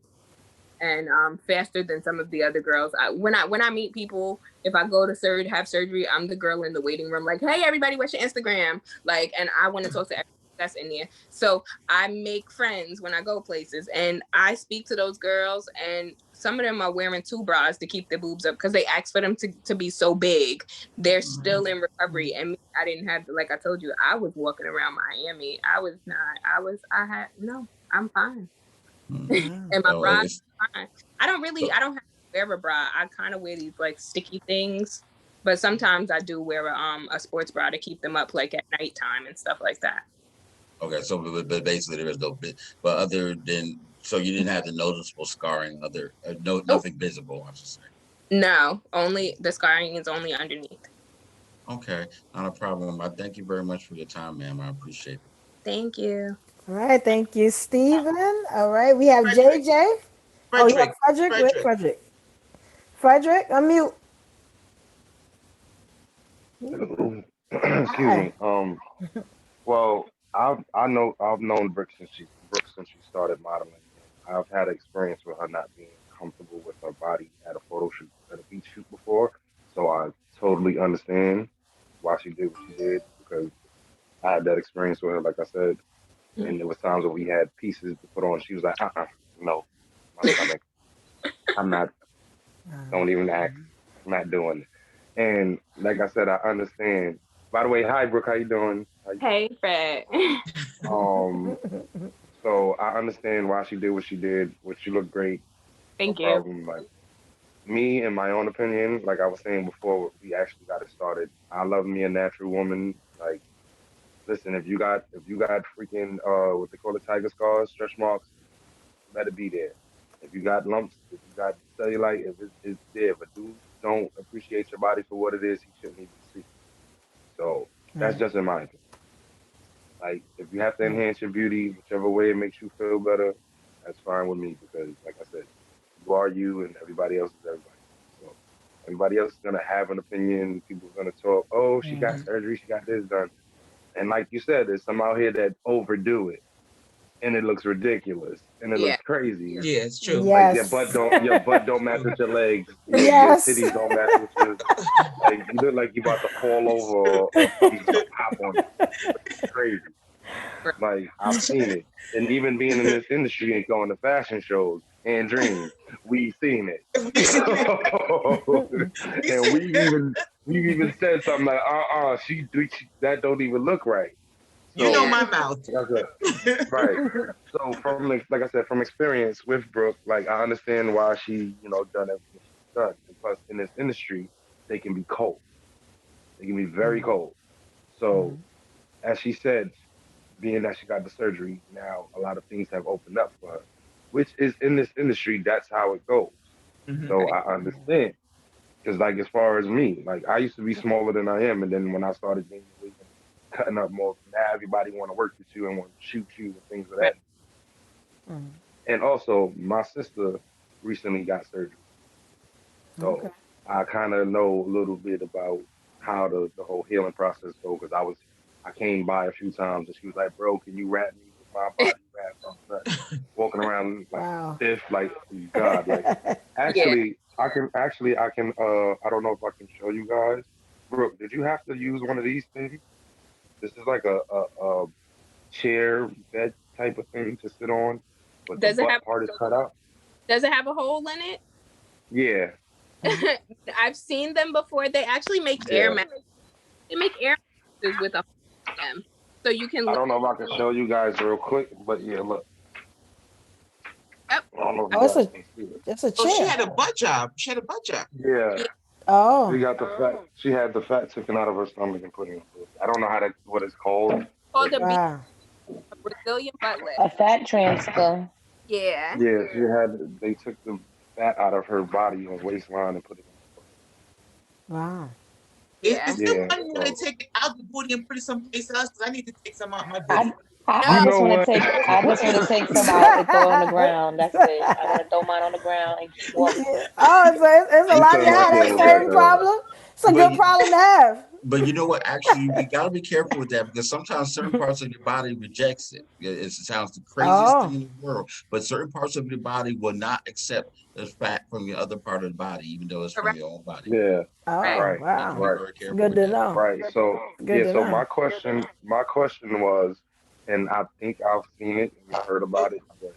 and faster than some of the other girls. When I meet people, if I go to have surgery, I'm the girl in the waiting room, like, hey everybody, what's your Instagram? Like, and I want to talk to everybody that's in there. So I make friends when I go places, and I speak to those girls, and some of them are wearing 2 bras to keep their boobs up because they asked for them to be so big. They're still in recovery, and me, I didn't have to, like I told you, I was walking around Miami. I'm fine. And my bra is fine. I don't have to wear a bra. I kind of wear these like sticky things, but sometimes I do wear a sports bra to keep them up like at nighttime and stuff like that. Okay, so but basically there is no bit, but other than, so you didn't have the noticeable scarring, nothing visible, I should say. No, only the scarring is only underneath. Okay, not a problem. I thank you very much for your time, ma'am. I appreciate it. Thank you. All right, thank you, Stephen. All right, we have JJ. Oh, you have Frederick. Where's Frederick? Frederick, unmute. Excuse me. Well, I've known Brooke since she started modeling. I've had experience with her not being comfortable with her body at a photo shoot, at a beach shoot before. So I totally understand why she did what she did because I had that experience with her, like I said. And there was times where we had pieces to put on. She was like, no, my stomach. I'm not. Don't even ask. I'm not doing it. And like I said, I understand. By the way, hi Brooke, how you doing? Hey Fred. So I understand why she did what she did, which she looked great. Thank No you. problem. Like me, in my own opinion, like I was saying before, we actually got it started. I love me a natural woman. Like, listen, if you got freaking what they call it, tiger scars, stretch marks, let it be there. If you got lumps, if you got cellulite, if it's there. But dudes don't appreciate your body for what it is. He shouldn't even see. So that's just in my opinion. Like, if you have to enhance your beauty, whichever way it makes you feel better, that's fine with me because, like I said, you are you and everybody else is everybody. So everybody else is gonna have an opinion. People are gonna talk. Oh, she got surgery. She got this done. And like you said, there's some out here that overdo it, and it looks ridiculous and it looks crazy. Yeah, it's true. Like your butt don't match with your legs. Yes. Your titties don't match with your. Like you look like you about to fall over or somebody's gonna pop on you. It's crazy. Like I've seen it, and even being in this industry and going to fashion shows and dreams, we've seen it. And we even said something like, she that don't even look right. So, you know my mouth. Right. So from like I said, from experience with Brooke, like I understand why she, done everything she's done. And plus in this industry, they can be cold. They can be very cold. So as she said, being that she got the surgery, now a lot of things have opened up for her. Which is in this industry, that's how it goes. So I understand. Because like as far as me, like I used to be smaller than I am, and then when I started gaining weight and cutting up more, now everybody want to work with you and want to shoot you and things of that. And also, my sister recently got surgery, so I kind of know a little bit about how the whole healing process goes. Because I came by a few times and she was like, "Bro, can you wrap me with my body wrap?" Walking around like stiff, like God, like actually. I can. I don't know if I can show you guys. Brooke, did you have to use one of these things? This is like a chair bed type of thing to sit on, but the butt part is cut out. Does it have a hole in it? Yeah. I've seen them before. They actually make air masks. They make air masks with a them, so you can. I don't know if I can show you guys real quick, but yeah, look. Yep. I don't know if you Oh, it's guys a can see it. it's a Oh, she chair. had a butt job. She had a butt job. Yeah. Oh, She got the fat. She had the fat taken out of her stomach and put in. I don't know what it's called. Called a wow. Brazilian butt lift. A fat transfer. Yeah. Yeah, she had. They took the fat out of her body and waistline and put it in. Wow. Yeah. Is there Yeah. one way to take it out the booty and put it someplace else? Because I need to take some out my booty. I You just know want what? to take. I just want to take some out and throw it on the ground. That's it. I want to throw mine on the ground and keep walking. Oh, it's a You lot talking you had about that the same butt problem. It's a But good you- problem to have. But you know what? Actually, we got to be careful with that because sometimes certain parts of your body rejects it. It sounds the craziest thing in the world, but certain parts of your body will not accept the fat from your other part of the body, even though it's from your own body. Yeah. Oh, Right. You have to be wow. very careful Good with to that. know. Right. So Good to so know. my question was, and I think I've seen it and I heard about it, but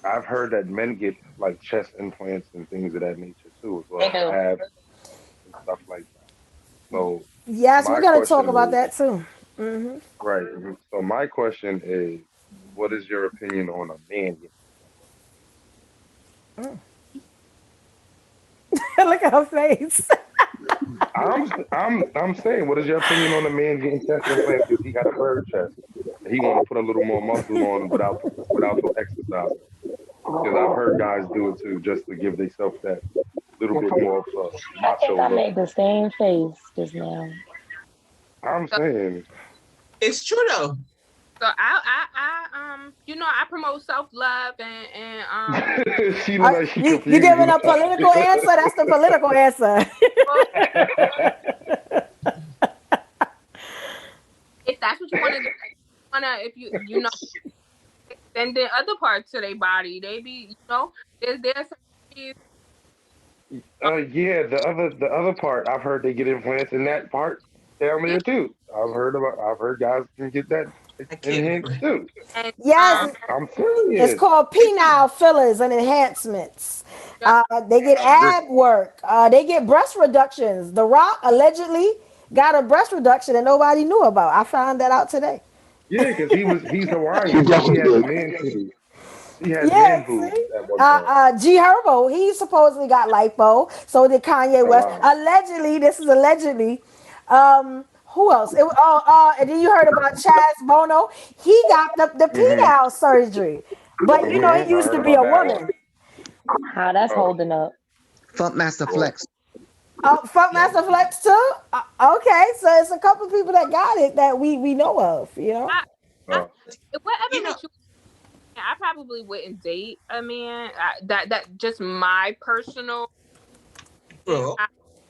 I've heard that men get like chest implants and things of that nature too, as well, They do. abs and stuff like that. So Yes, we're my gonna talk question about is, that too. Hmm. right. So my question is, what is your opinion on a man getting? Look at her face. I'm saying, what is your opinion on a man getting chest implants because he got a bird chest and he want to put a little more muscle on without no exercise? Because I've heard guys do it too, just to give themselves that little bit more of a I think macho I look. made the same face just now. I'm saying, It's true though. So I promote self-love and she look like she You confused. giving a political answer? That's the political answer. if that's what you want to do, if you know extend the other parts of their body, they be there's Yeah, the other part, I've heard they get implants in that part down there too. I've heard guys can get that I can't. enhanced too. and Yes, I'm it's serious. called penile fillers and enhancements. They get This, ab work. They get breast reductions. The Rock allegedly got a breast reduction that nobody knew about. I found that out today. yeah, because he's Hawaiian, so he had the man titties. He had man Yeah, boobs see? at one point. G Herbo, he supposedly got lipo. So did Kanye Oh West. wow. Allegedly, this is allegedly. Who else? And then you heard about Chaz Bono. He got the Mhm. penile surgery. But you know, he I used heard to be about a that one. woman. How that's Oh, holding up. Funkmaster well, Flex. Funk Yeah. Master Flex too? Okay, so it's a couple people that got it that we know of, you know? I, uh, whatever You know, makes you. I probably wouldn't date a man. That just my personal thing. bro.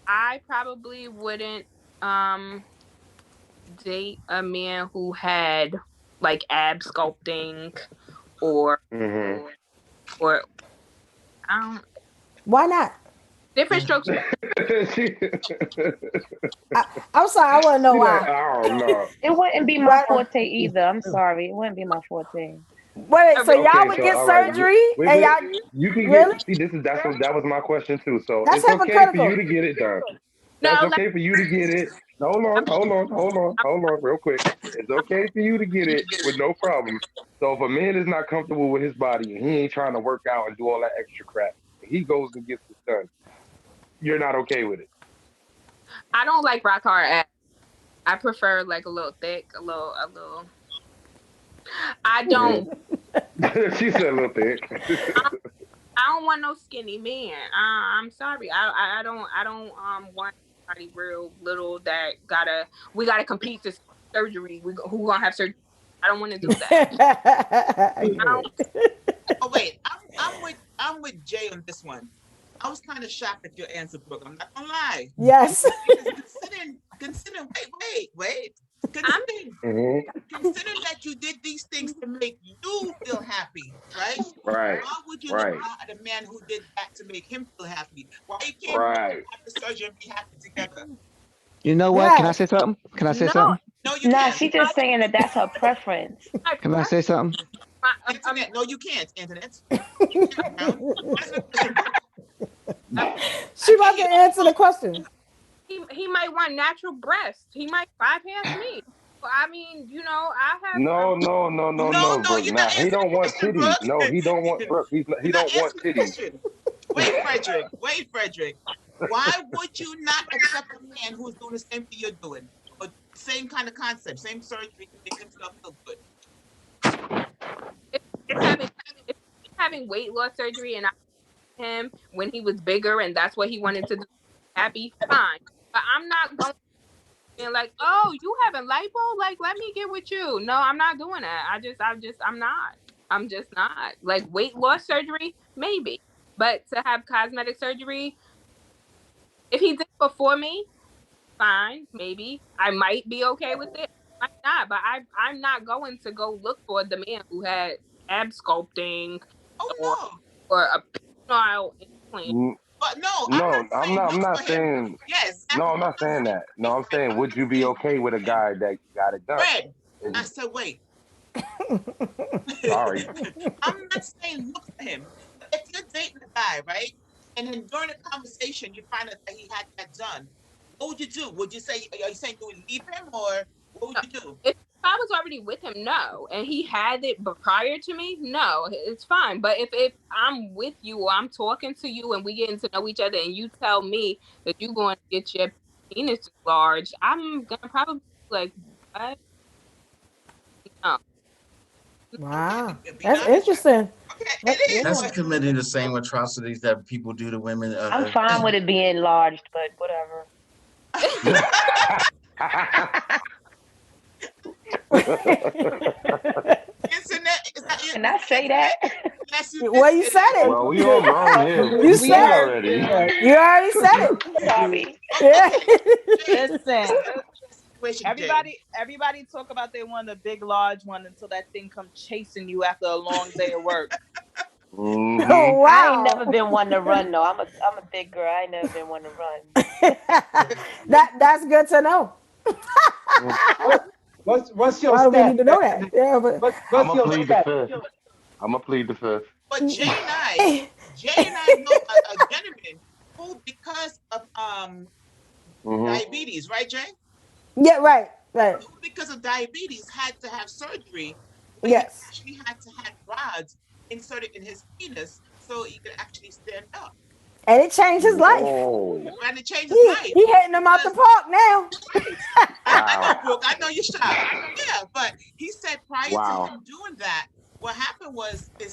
I probably wouldn't date a man who had like ab sculpting or mhm. or I don't Why not? different strokes. she, I'm sorry, I want to know she like, why. I don't know. It wouldn't be my Why not? forte either. I'm sorry. It wouldn't be my forte. Wait, so y'all Okay, would so get all right, surgery wait a and minute. y'all You can really? get. See, that was my question too. So That's it's okay for you hypocritical. to get it done. No, That's like okay for you to get it. Hold on, real quick. It's okay for you to get it with no problem. So if a man is not comfortable with his body and he ain't trying to work out and do all that extra crap, and he goes and gets it done, you're not okay with it. I don't like rock hard abs. I prefer like a little thick, a little. I don't. She said a little thick. I don't want no skinny man. I'm sorry. I don't want anybody real little that we gotta compete to surgery. Who gonna have surgery? I don't want to do that. I don't. Oh wait, I'm with Jay on this one. I was kind of shocked at your answer, Brooke. I'm not gonna lie. Yes. Because considering, wait. Mhm. Considering that you did these things to make you feel happy, right? Right, Why would you right, look out at a man who did that to make him feel happy? Why you can't right. have the surgery and be happy together? You know what? Can I Yes. say something? Can I say No, something? No, you Nah, can't. she just saying that that's her preference. I Can I say something? Internet, no, you can't. Internet. You can't, Brown. That's not- She about to answer the question. He might want natural breasts. He might bypass me. I mean, I have. No, Brooke. You're Nah, not he answering the don't want question, titties. Brooke. No, he don't want Brooke. He You're not don't want answering the titties. question. Wait, Frederick. Why would you not accept a man who's doing the same thing you're doing? Or same kind of concept, same surgery to make himself feel good? If he's having weight loss surgery and I him when he was bigger and that's what he wanted to do, happy, fine. But I'm not going and like, oh, you having lipo? Like, let me get with you. No, I'm not doing that. I'm not. I'm just not. Like weight loss surgery, maybe. But to have cosmetic surgery, if he did it before me, fine, maybe. I might be okay with it. I might not, but I'm not going to go look for the man who had ab sculpting or a penile implant. But no, I'm not saying. Yes. No, I'm not saying that. No, I'm saying, would you be okay with a guy that got it done? Fred, I said, wait. Sorry. I'm not saying look for him. If you're dating a guy, right, and then during the conversation you find out that he had that done, what would you do? Would you say, are you saying you would leave him, or what would you do? If I was already with him, no, and he had it but prior to me, no, it's fine. But if I'm with you or I'm talking to you and we getting to know each other and you tell me that you're going to get your penis enlarged, I'm gonna probably be like, what? No. Wow, that's interesting. That's committing the same atrocities that people do to women. I'm fine with it being enlarged, but whatever. Can I say that? Well, you said it. Well, we all grown here. You said it already. You already said it. Sorry. Yeah. Listen, everybody talk about they want a big, large one until that thing comes chasing you after a long day of work. Mm-hmm. Oh, wow. I ain't never been one to run though. I'm a big girl. I ain't never been one to run. That's good to know. What's your Why do we stat? need to know that? Yeah, but I'm gonna plead the fifth. But Jay and I know a gentleman who, because of diabetes, right, Jay? Yeah, right. Who, because of diabetes, had to have surgery. Yes. He actually had to have rods inserted in his penis so he could actually stand up. And it changed his life. And it changed his life. He hitting them out the park now. I know, Brooke. I know you're shocked. Yeah, but he said prior to him doing that, what happened was his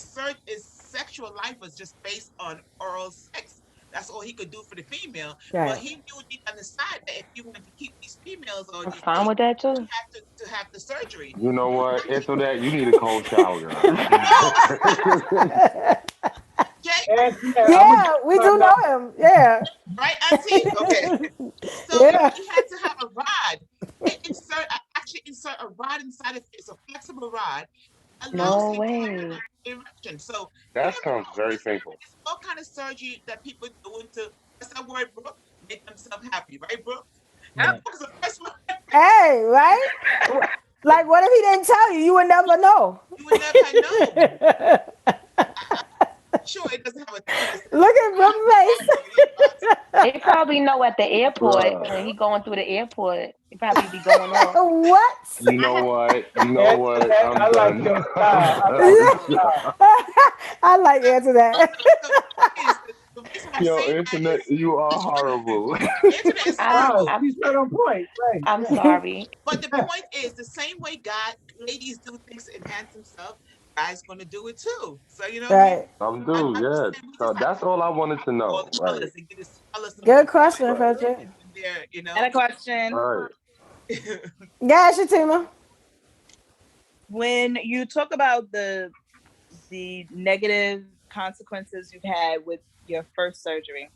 sexual life was just based on oral sex. That's all he could do for the female. Right. But he knew deep on the side that if he wanted to keep these females on, I'm fine with that too. He had to have the surgery. You know what? After that, you need a cold shower. Yeah, we do know him. Yeah. Right, Auntie? Okay. So he had to have a rod. Insert a rod inside of it. It's a flexible rod. No way. Erection. So that sounds very painful. It's all kind of surgery that people doing to, what's that word, Brooke? Make themselves happy, right, Brooke? Right. Hey, right? Like, what if he didn't tell you? You would never know. You would never know. Sure, it doesn't have a. Look at Brooke's face. They probably know at the airport when he going through the airport. He probably be going off. What? You know what? I'm done. I like answer that. Yo, internet, you are horrible. Internet is horrible. He's right on point. Right. I'm sorry. But the point is, the same way ladies do things to enhance themselves, guys gonna do it too. So you know, right? I'm due, yeah. So that's all I wanted to know. Right. Good question, Frederick. You know. And a question. All right. Yeah, Shatima. When you talk about the negative consequences you've had with your first surgery,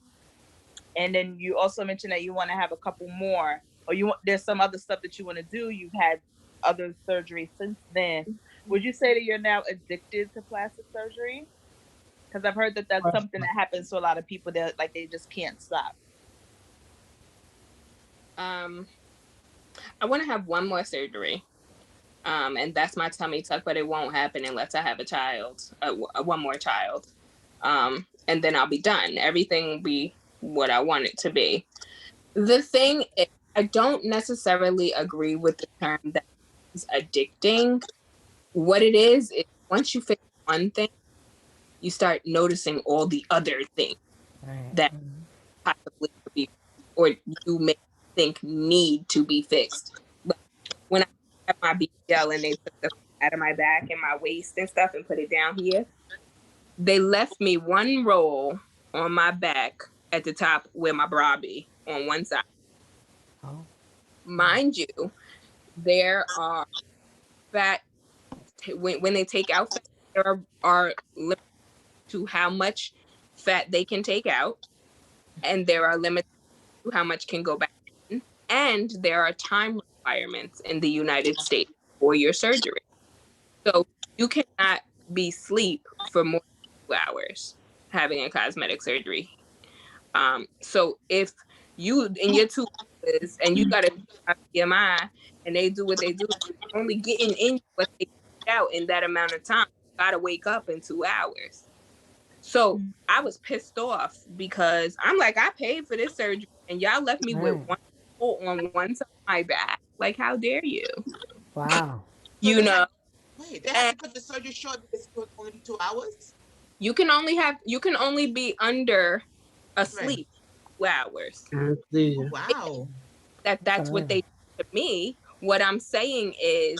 and then you also mentioned that you want to have a couple more, or there's some other stuff that you want to do. You've had other surgery since then. Would you say that you're now addicted to plastic surgery? Because I've heard that that's something that happens to a lot of people that like they just can't stop. I want to have one more surgery, and that's my tummy tuck, but it won't happen unless I have a child, one more child, and then I'll be done. Everything will be what I want it to be. The thing is, I don't necessarily agree with the term that is addicting. What it is once you fix one thing, you start noticing all the other things that possibly could be, or you may think need to be fixed. But when I had my BBL and they took the out of my back and my waist and stuff and put it down here, they left me one roll on my back at the top where my bra be on one side. Oh. Mind you, there are fat, when they take out fat, there are limits to how much fat they can take out, and there are limits to how much can go back in, and there are time requirements in the United States for your surgery. So you cannot be asleep for more than 2 hours having a cosmetic surgery. So if you in your 2 hours and you got a BMI and they do what they do, only getting in what they get out in that amount of time. You gotta wake up in 2 hours. So I was pissed off because I'm like, I paid for this surgery and y'all left me with one hole on one side of my back. Like, how dare you? Wow. You know. Wait, they have to cut the surgery short because it's going to only be 2 hours? You can only be under asleep 2 hours. Oh, wow. That's what they did to me. What I'm saying is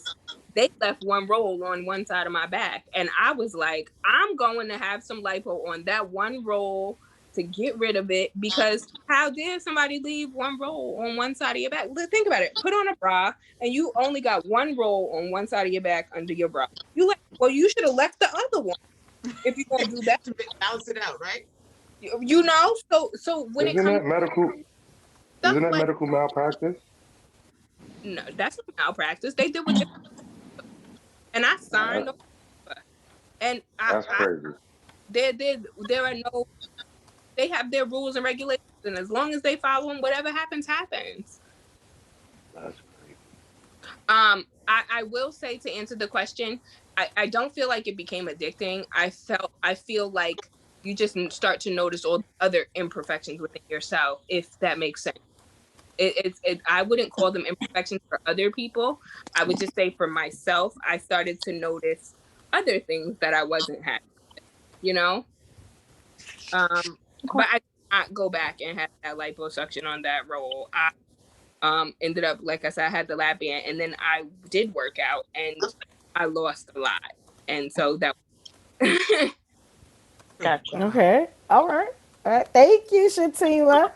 they left one roll on one side of my back. And I was like, I'm going to have some lipo on that one roll to get rid of it, because how dare somebody leave one roll on one side of your back? Think about it. Put on a bra and you only got one roll on one side of your back under your bra. You should have left the other one if you're gonna do that. To balance it out, right? You know, so when Isn't it comes that medical? Isn't that like, medical malpractice? no, that's not malpractice. They did what they, and I signed over. And That's crazy. there are no, they have their rules and regulations, and as long as they follow them, whatever happens, happens. That's crazy. I will say, to answer the question, I don't feel like it became addicting. I feel like you just start to notice all the other imperfections within yourself, if that makes sense. I wouldn't call them imperfections for other people. I would just say for myself, I started to notice other things that I wasn't happy with, you know? But I did not go back and have that liposuction on that roll. I ended up, like I said, I had the lap band, and then I did work out and I lost a lot. And so that Gotcha. Okay. All right. Thank you, Shatima.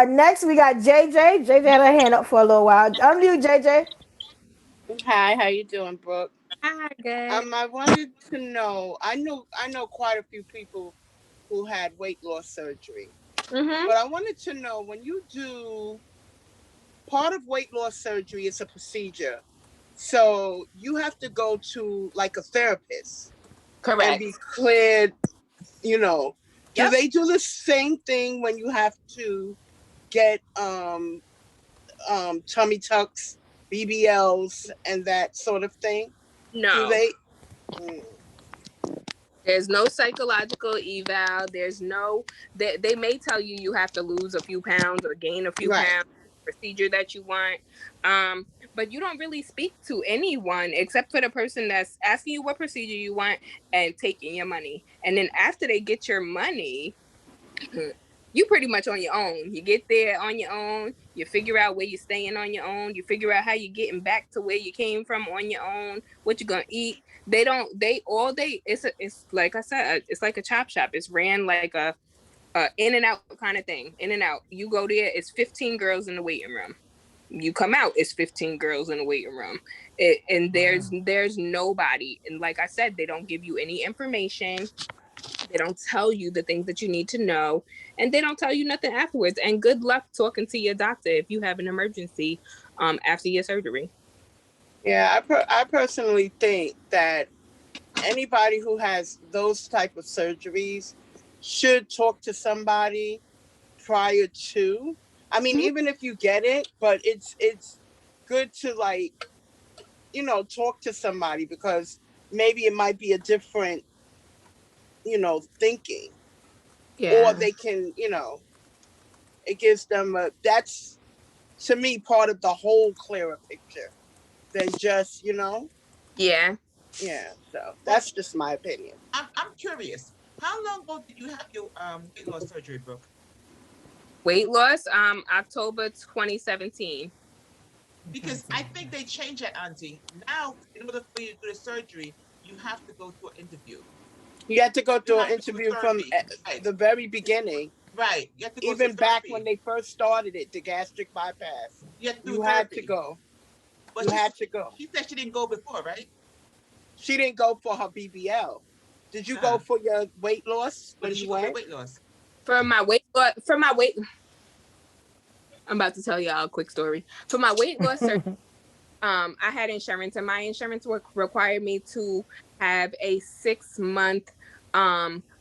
Next, we got JJ. JJ had her hand up for a little while. Unmute, JJ. Hi, how you doing, Brooke? Hi, good. I wanted to know. I know quite a few people who had weight loss surgery, but I wanted to know, when you do part of weight loss surgery, it's a procedure, so you have to go to like a therapist, correct, and be cleared. You know, do Yep. they do the same thing when you have to get tummy tucks, BBLs, and that sort of thing? No. Do they? There's no psychological eval. There's no, they may tell you you have to lose a few pounds or gain a few pounds, procedure that you want. But you don't really speak to anyone except for the person that's asking you what procedure you want and taking your money. And then after they get your money, you pretty much on your own. You get there on your own. You figure out where you're staying on your own. You figure out how you're getting back to where you came from on your own. What you're gonna eat. It's like I said, it's like a chop shop. It's ran like a in and out kind of thing. In and out. You go there, it's 15 girls in the waiting room. You come out, it's 15 girls in the waiting room. And there's nobody. And like I said, they don't give you any information. They don't tell you the things that you need to know, and they don't tell you nothing afterwards. And good luck talking to your doctor if you have an emergency after your surgery. Yeah, I personally think that anybody who has those type of surgeries should talk to somebody prior to. I mean, even if you get it, but it's good to, like, talk to somebody, because maybe it might be a different, thinking. Yeah. Or they can, it gives them that's to me part of the whole clearer picture than just, Yeah. yeah. So that's just my opinion. I'm curious. How long ago did you have your weight loss surgery, Brooke? Weight loss, October 2017. Because I think they changed that, Auntie. Now, in order for you to do the surgery, you have to go through an interview. You had to go You through an have to do interview from therapy. Right. the very beginning, Right. You have to go through even back when therapy. they first started it, the gastric bypass. You have to do You had to therapy. go. But You had to go. she said she didn't go before, right? She didn't go for her BBL. Did you go Uh-uh. for your weight loss But when did she you go for went? weight loss? For my weight loss, I'm about to tell y'all a quick story. For my weight loss surgery, I had insurance, and my insurance required me to have a 6-month,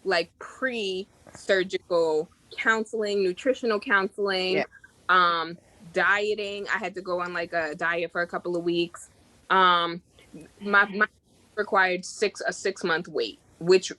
like pre-surgical counseling, nutritional counseling, Yeah. dieting. I had to go on like a diet for a couple of weeks. Um, my required a 6-month wait, which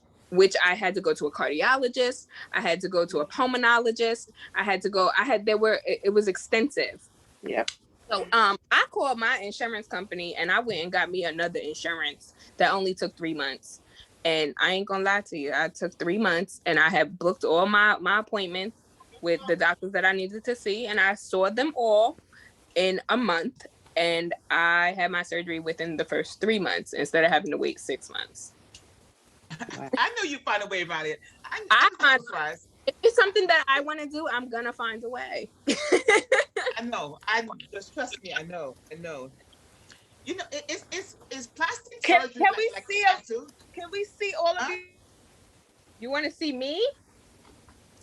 I had to go to a cardiologist. I had to go to a pulmonologist. It was extensive. Yep. So I called my insurance company and I went and got me another insurance that only took 3 months. And I ain't gonna lie to you, I took 3 months and I had booked all my appointments with the doctors that I needed to see, and I saw them all in a month. And I had my surgery within the first 3 months instead of having to wait 6 months. I know you find a way around it. I I'm find surprised. if it's something that I want to do, I'm gonna find a way. I know. I just trust me. I know. I know. You know, it's plastic Can surgery can we like see a tattoo? can we see all of Huh? you? You want to see me?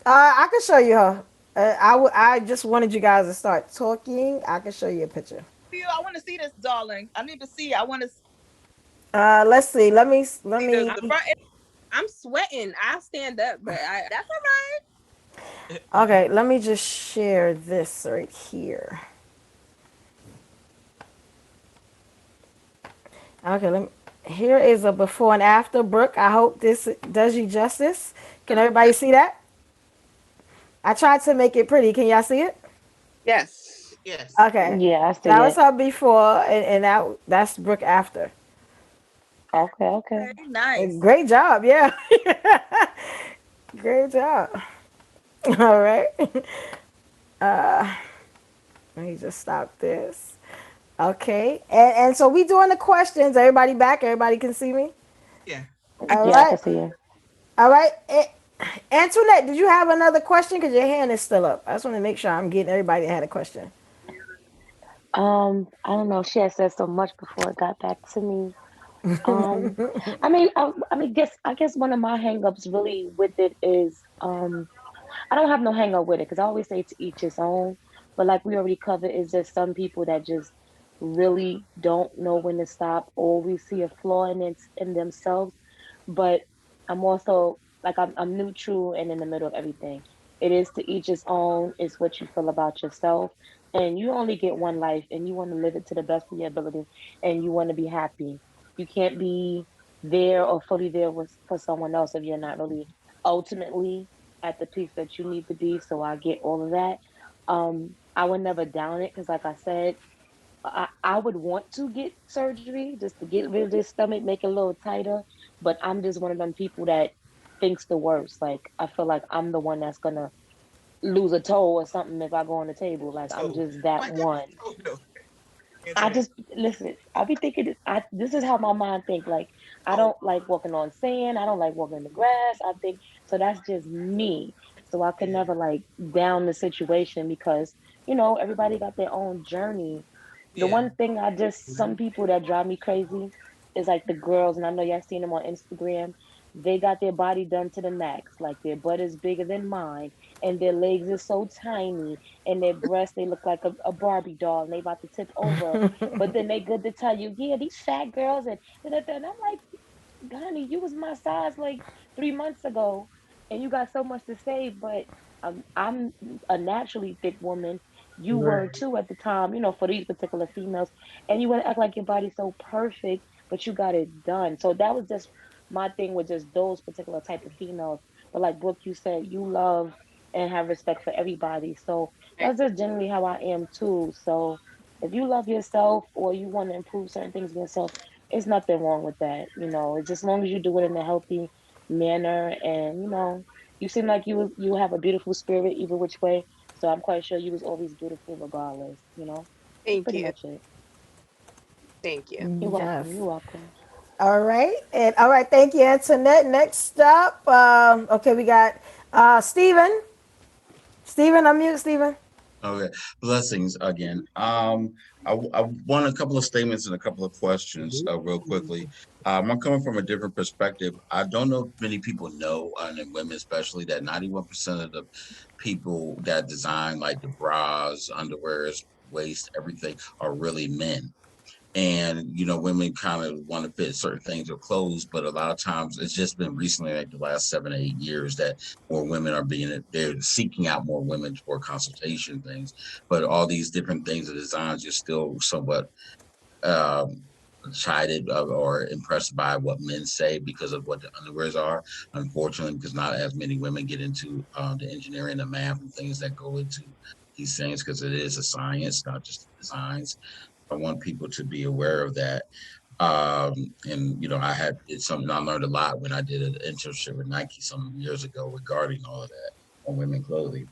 I can show you her. I just wanted you guys to start talking. I can show you a picture. I want to see this, darling. I need to see. I want to Let's see. Let me. see the front. I'm sweating. I'll stand up, but That's all Okay, let me just share this right here. Okay, here is a before and after. Brooke, I hope this does you justice. Can everybody see that? I tried to make it pretty. Can y'all see it? Yes. Yes. Okay. Yeah, I see That was it. her before, and that's Brooke after. Okay, okay. right. Nice. Great job. Yeah. Great job. All right. Uh, let me just stop this. Okay. And so we doing the questions. Everybody back? Everybody can see me? Yeah. All Yeah, I right. can see you. All right. Antoinette, did you have another question? Because your hand is still up. I just want to make sure I'm getting everybody that had a question. I don't know. She had said so much before it got back to me. Um, I guess one of my hangups really with it is, I don't have no hang up with it because I always say to each his own. But like we already covered, is just some people that just really don't know when to stop, or we see a flaw in themselves. But I'm also like I'm neutral and in the middle of everything. It is to each his own. It's what you feel about yourself, and you only get one life, and you want to live it to the best of your ability, and you want to be happy. You can't be there or fully there for someone else if you're not really ultimately at the peace that you need to be. So I get all of that. I would never down it because, like I said, I would want to get surgery just to get rid of this stomach, make it a little tighter. But I'm just one of them people that thinks the worst. Like I feel like I'm the one that's gonna lose a toe or something if I go on the table. Like I'm So, just that what type of one. photo? I Internet. just listen. I be thinking. This is how my mind think. Like I Oh, don't like walking on sand. I don't like walking in the grass. I think so. That's just me. So I could yeah. never like down the situation because everybody got their own journey. The Yeah. one thing some people that drive me crazy is like the girls, and I know y'all seen them on Instagram. They got their body done to the max. Like their butt is bigger than mine, and their legs are so tiny, and their breasts they look like a Barbie doll, and they about to tip over. But then they good to tell you, yeah, these fat girls and da, da, da. And I'm like, honey, you was my size like 3 months ago, and you got so much to say. But I'm a naturally thick woman. You were too at the time, for these particular females, and you want to act like your body's so perfect, but you got it done. So that was just my thing with just those particular type of females. But like Brooke, you said you love and have respect for everybody. So that's just generally how I am too. So if you love yourself or you want to improve certain things in yourself, it's nothing wrong with that. It's just as long as you do it in a healthy manner, and you seem like you have a beautiful spirit either which way. So I'm quite sure you was always beautiful regardless. That's Thank pretty you. much it. Thank you. You're welcome. Yes. You're welcome. All right. And all right, thank you, Antoinette. Next up, okay, we got Stephen. Stephen, unmute Stephen. Okay, blessings again. I want a couple of statements and a couple of questions, real quickly. I'm coming from a different perspective. I don't know if many people know, and women especially, that 91% of the people that design like the bras, underwears, waist, everything are really men. And women kind of want to fit certain things with clothes, but a lot of times it's just been recently, like the last 7 or 8 years, that more women are they're seeking out more women for consultation things. But all these different things and designs are still somewhat um chided or impressed by what men say because of what the underwears are, unfortunately, because not as many women get into the engineering, the math, and things that go into these things, because it is a science, not just designs. I want people to be aware of that. And it's something I learned a lot when I did an internship with Nike some years ago regarding all of that on women clothing.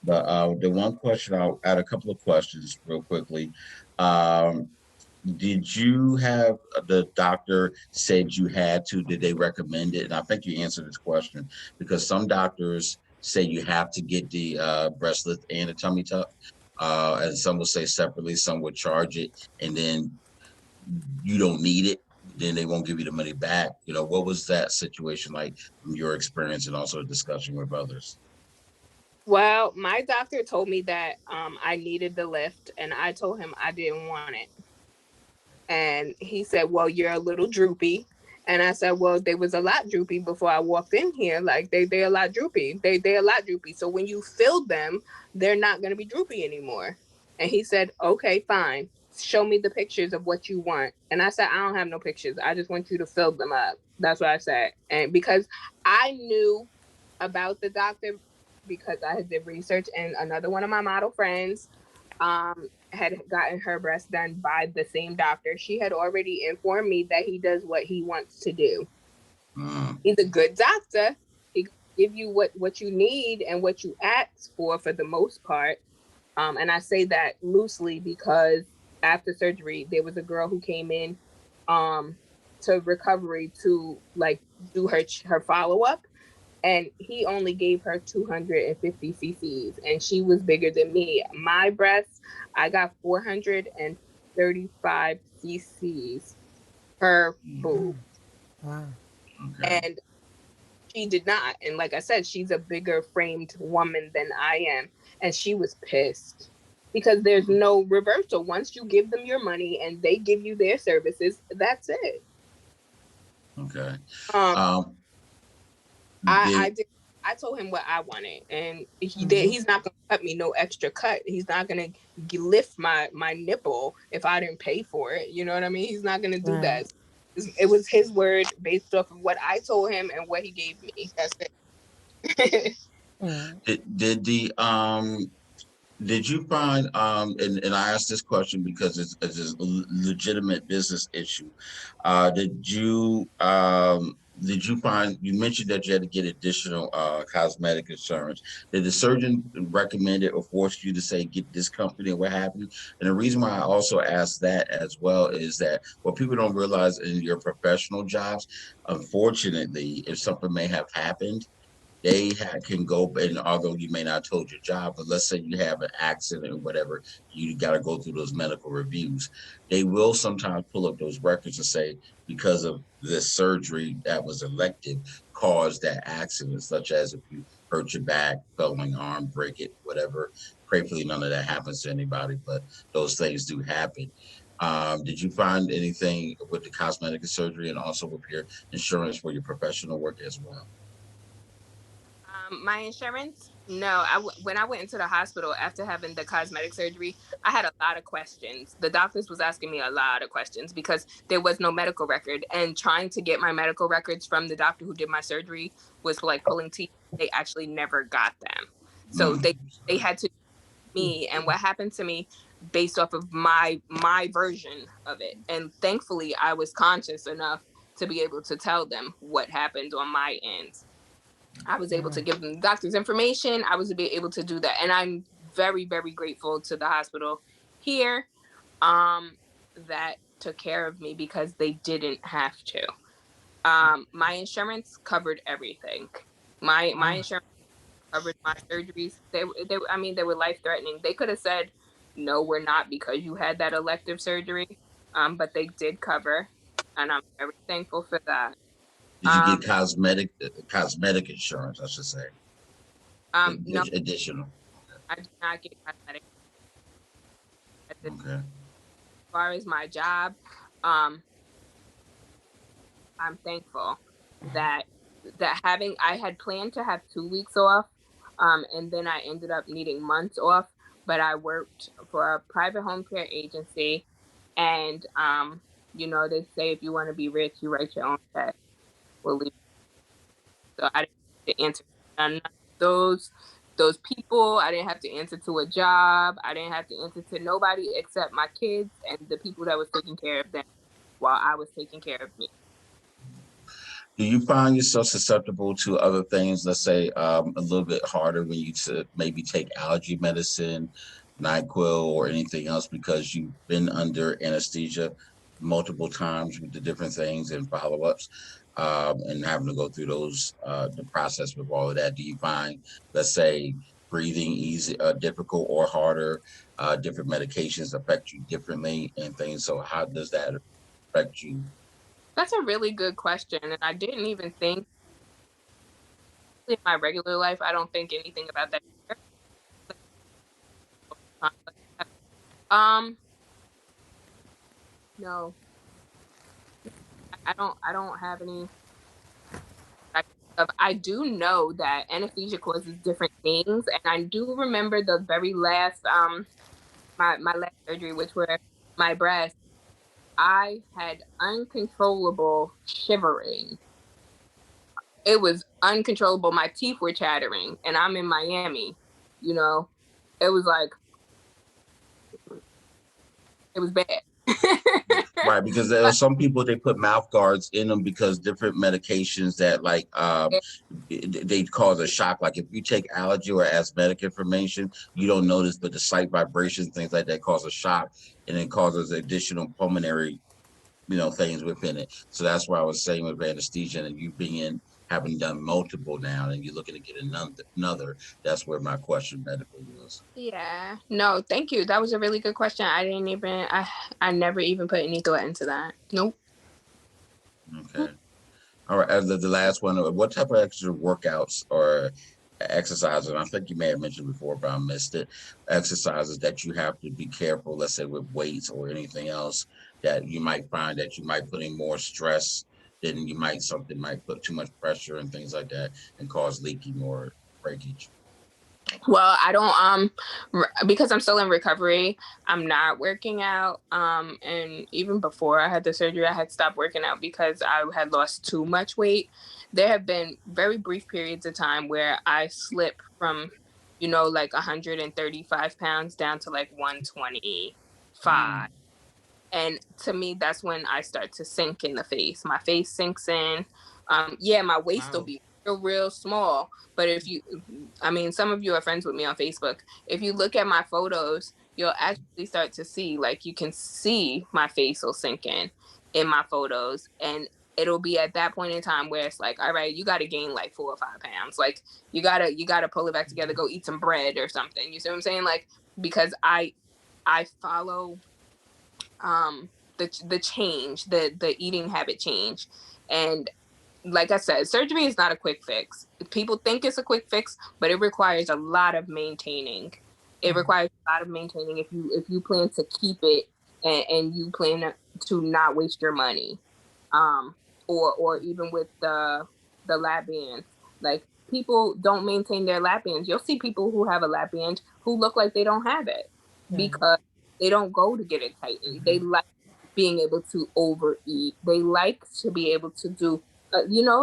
But the one question, I'll add a couple of questions real quickly. Um, did you have the doctor said you had to? Did they recommend it? And I think you answered this question, because some doctors say you have to get the breast lift and the tummy tuck, and some will say separately. Some would charge it, and then you don't need it. Then they won't give you the money back. What was that situation like from your experience, and also a discussion with others? Well, my doctor told me that I needed the lift, and I told him I didn't want it. And he said, "Well, you're a little droopy." And I said, "Well, they was a lot droopy before I walked in here. Like they're a lot droopy. They're a lot droopy. So when you fill them, they're not gonna be droopy anymore." And he said, "Okay, fine. Show me the pictures of what you want." And I said, "I don't have no pictures. I just want you to fill them up." That's what I said. And because I knew about the doctor, because I did research, and another one of my model friends had gotten her breast done by the same doctor. She had already informed me that he does what he wants to do. He's a good doctor. He give you what you need and what you ask for the most part. And I say that loosely because after surgery, there was a girl who came in to recovery to like do her follow up, and he only gave her 250 cc's, and she was bigger than me. My breasts, I got 435 cc's per boob. Wow. Okay. And she did not. And like I said, she's a bigger framed woman than I am. And she was pissed because there's no reversal. Once you give them your money and they give you their services, that's it. Okay. Um, Um, I did did. I told him what I wanted, and he's not gonna cut me no extra cut. He's not gonna lift my nipple if I didn't pay for it. You know what I mean? He's not gonna do Right. that. It was his word based off of what I told him and what he gave me. That's it. did the did you find and I asked this question because it's a legitimate business issue. Did you find, you mentioned that you had to get additional cosmetic insurance? Did the surgeon recommend it or force you to say get this company, or what happened? And the reason why I also asked that as well is that what people don't realize in your professional jobs, unfortunately, if something may have happened, can go, and although you may not have told your job, but let's say you have an accident or whatever, you got to go through those medical reviews. They will sometimes pull up those records and say, because of this surgery that was elective caused that accident, such as if you hurt your back, fell on your arm, break it, whatever. Prayerfully, none of that happens to anybody, but those things do happen. Did you find anything with the cosmetic surgery and also with your insurance for your professional work as well? My insurance? No. When I went into the hospital after having the cosmetic surgery, I had a lot of questions. The doctors was asking me a lot of questions because there was no medical record, and trying to get my medical records from the doctor who did my surgery was like pulling teeth. They actually never got them. So they had to me and what happened to me based off of my version of it. And thankfully I was conscious enough to be able to tell them what happened on my end. I was able to give them the doctor's information. I was able to do that. And I'm very, very grateful to the hospital here that took care of me because they didn't have to. My insurance covered everything. My insurance covered my surgeries. They were life-threatening. They could have said, no, we're not because you had that elective surgery. But they did cover, and I'm very thankful for that. Did you get cosmetic insurance, I should say? No, additional. I did not get cosmetic. Okay. As far as my job, I'm thankful that I had planned to have 2 weeks off, and then I ended up needing months off. But I worked for a private home care agency, and they say if you want to be rich, you write your own check. So I didn't have to answer none of those people. I didn't have to answer to a job. I didn't have to answer to nobody except my kids and the people that was taking care of them while I was taking care of me. Do you find yourself susceptible to other things, let's say a little bit harder when you maybe take allergy medicine, NyQuil, or anything else because you've been under anesthesia multiple times with the different things and follow-ups, and having to go through the process with all of that? Do you find, let's say, breathing easy, difficult or harder, different medications affect you differently and things? So how does that affect you? That's a really good question, and I didn't even think in my regular life. I don't think anything about that. No, I don't have any. I do know that anesthesia causes different things, and I do remember the very last my last surgery, which were my breasts. I had uncontrollable shivering. It was uncontrollable. My teeth were chattering, and I'm in Miami. It was like it was bad. Right, because there are some people, they put mouth guards in them because different medications that they cause a shock. Like if you take allergy or asthmatic information, you don't notice, but the slight vibrations, things like that, cause a shock, and it causes additional pulmonary, things within it. So that's why I was saying with anesthesia and you having done multiple now, and you're looking to get another. That's where my question medically was. Yeah. No, thank you. That was a really good question. I never even put any thought into that. Nope. Okay. All right. As the last one, what type of extra workouts or exercises, and I think you may have mentioned before, but I missed it, exercises that you have to be careful, let's say with weights or anything else that you might find that you might put in more stress than something might put too much pressure and things like that and cause leaking or breakage? Well, I don't because I'm still in recovery, I'm not working out. And even before I had the surgery, I had stopped working out because I had lost too much weight. There have been very brief periods of time where I slip from, like 135 pounds down to like 125. And to me, that's when I start to sink in the face. My face sinks in. My waist will be real small. But some of you are friends with me on Facebook. If you look at my photos, you'll actually start to see, like, you can see my face will sink in my photos. And it'll be at that point in time where it's like, all right, you got to gain like 4 or 5 pounds. Like, you gotta pull it back together, go eat some bread or something. You see what I'm saying? Like, because I follow the change, the eating habit change. And like I said, surgery is not a quick fix. People think it's a quick fix, but it requires a lot of maintaining. It requires a lot of maintaining if you plan to keep it and you plan to not waste your money. Or even with the lap bands. Like, people don't maintain their lap bands. You'll see people who have a lap band who look like they don't have it because they don't go to get it tightened. They like being able to overeat. They like to be able to do,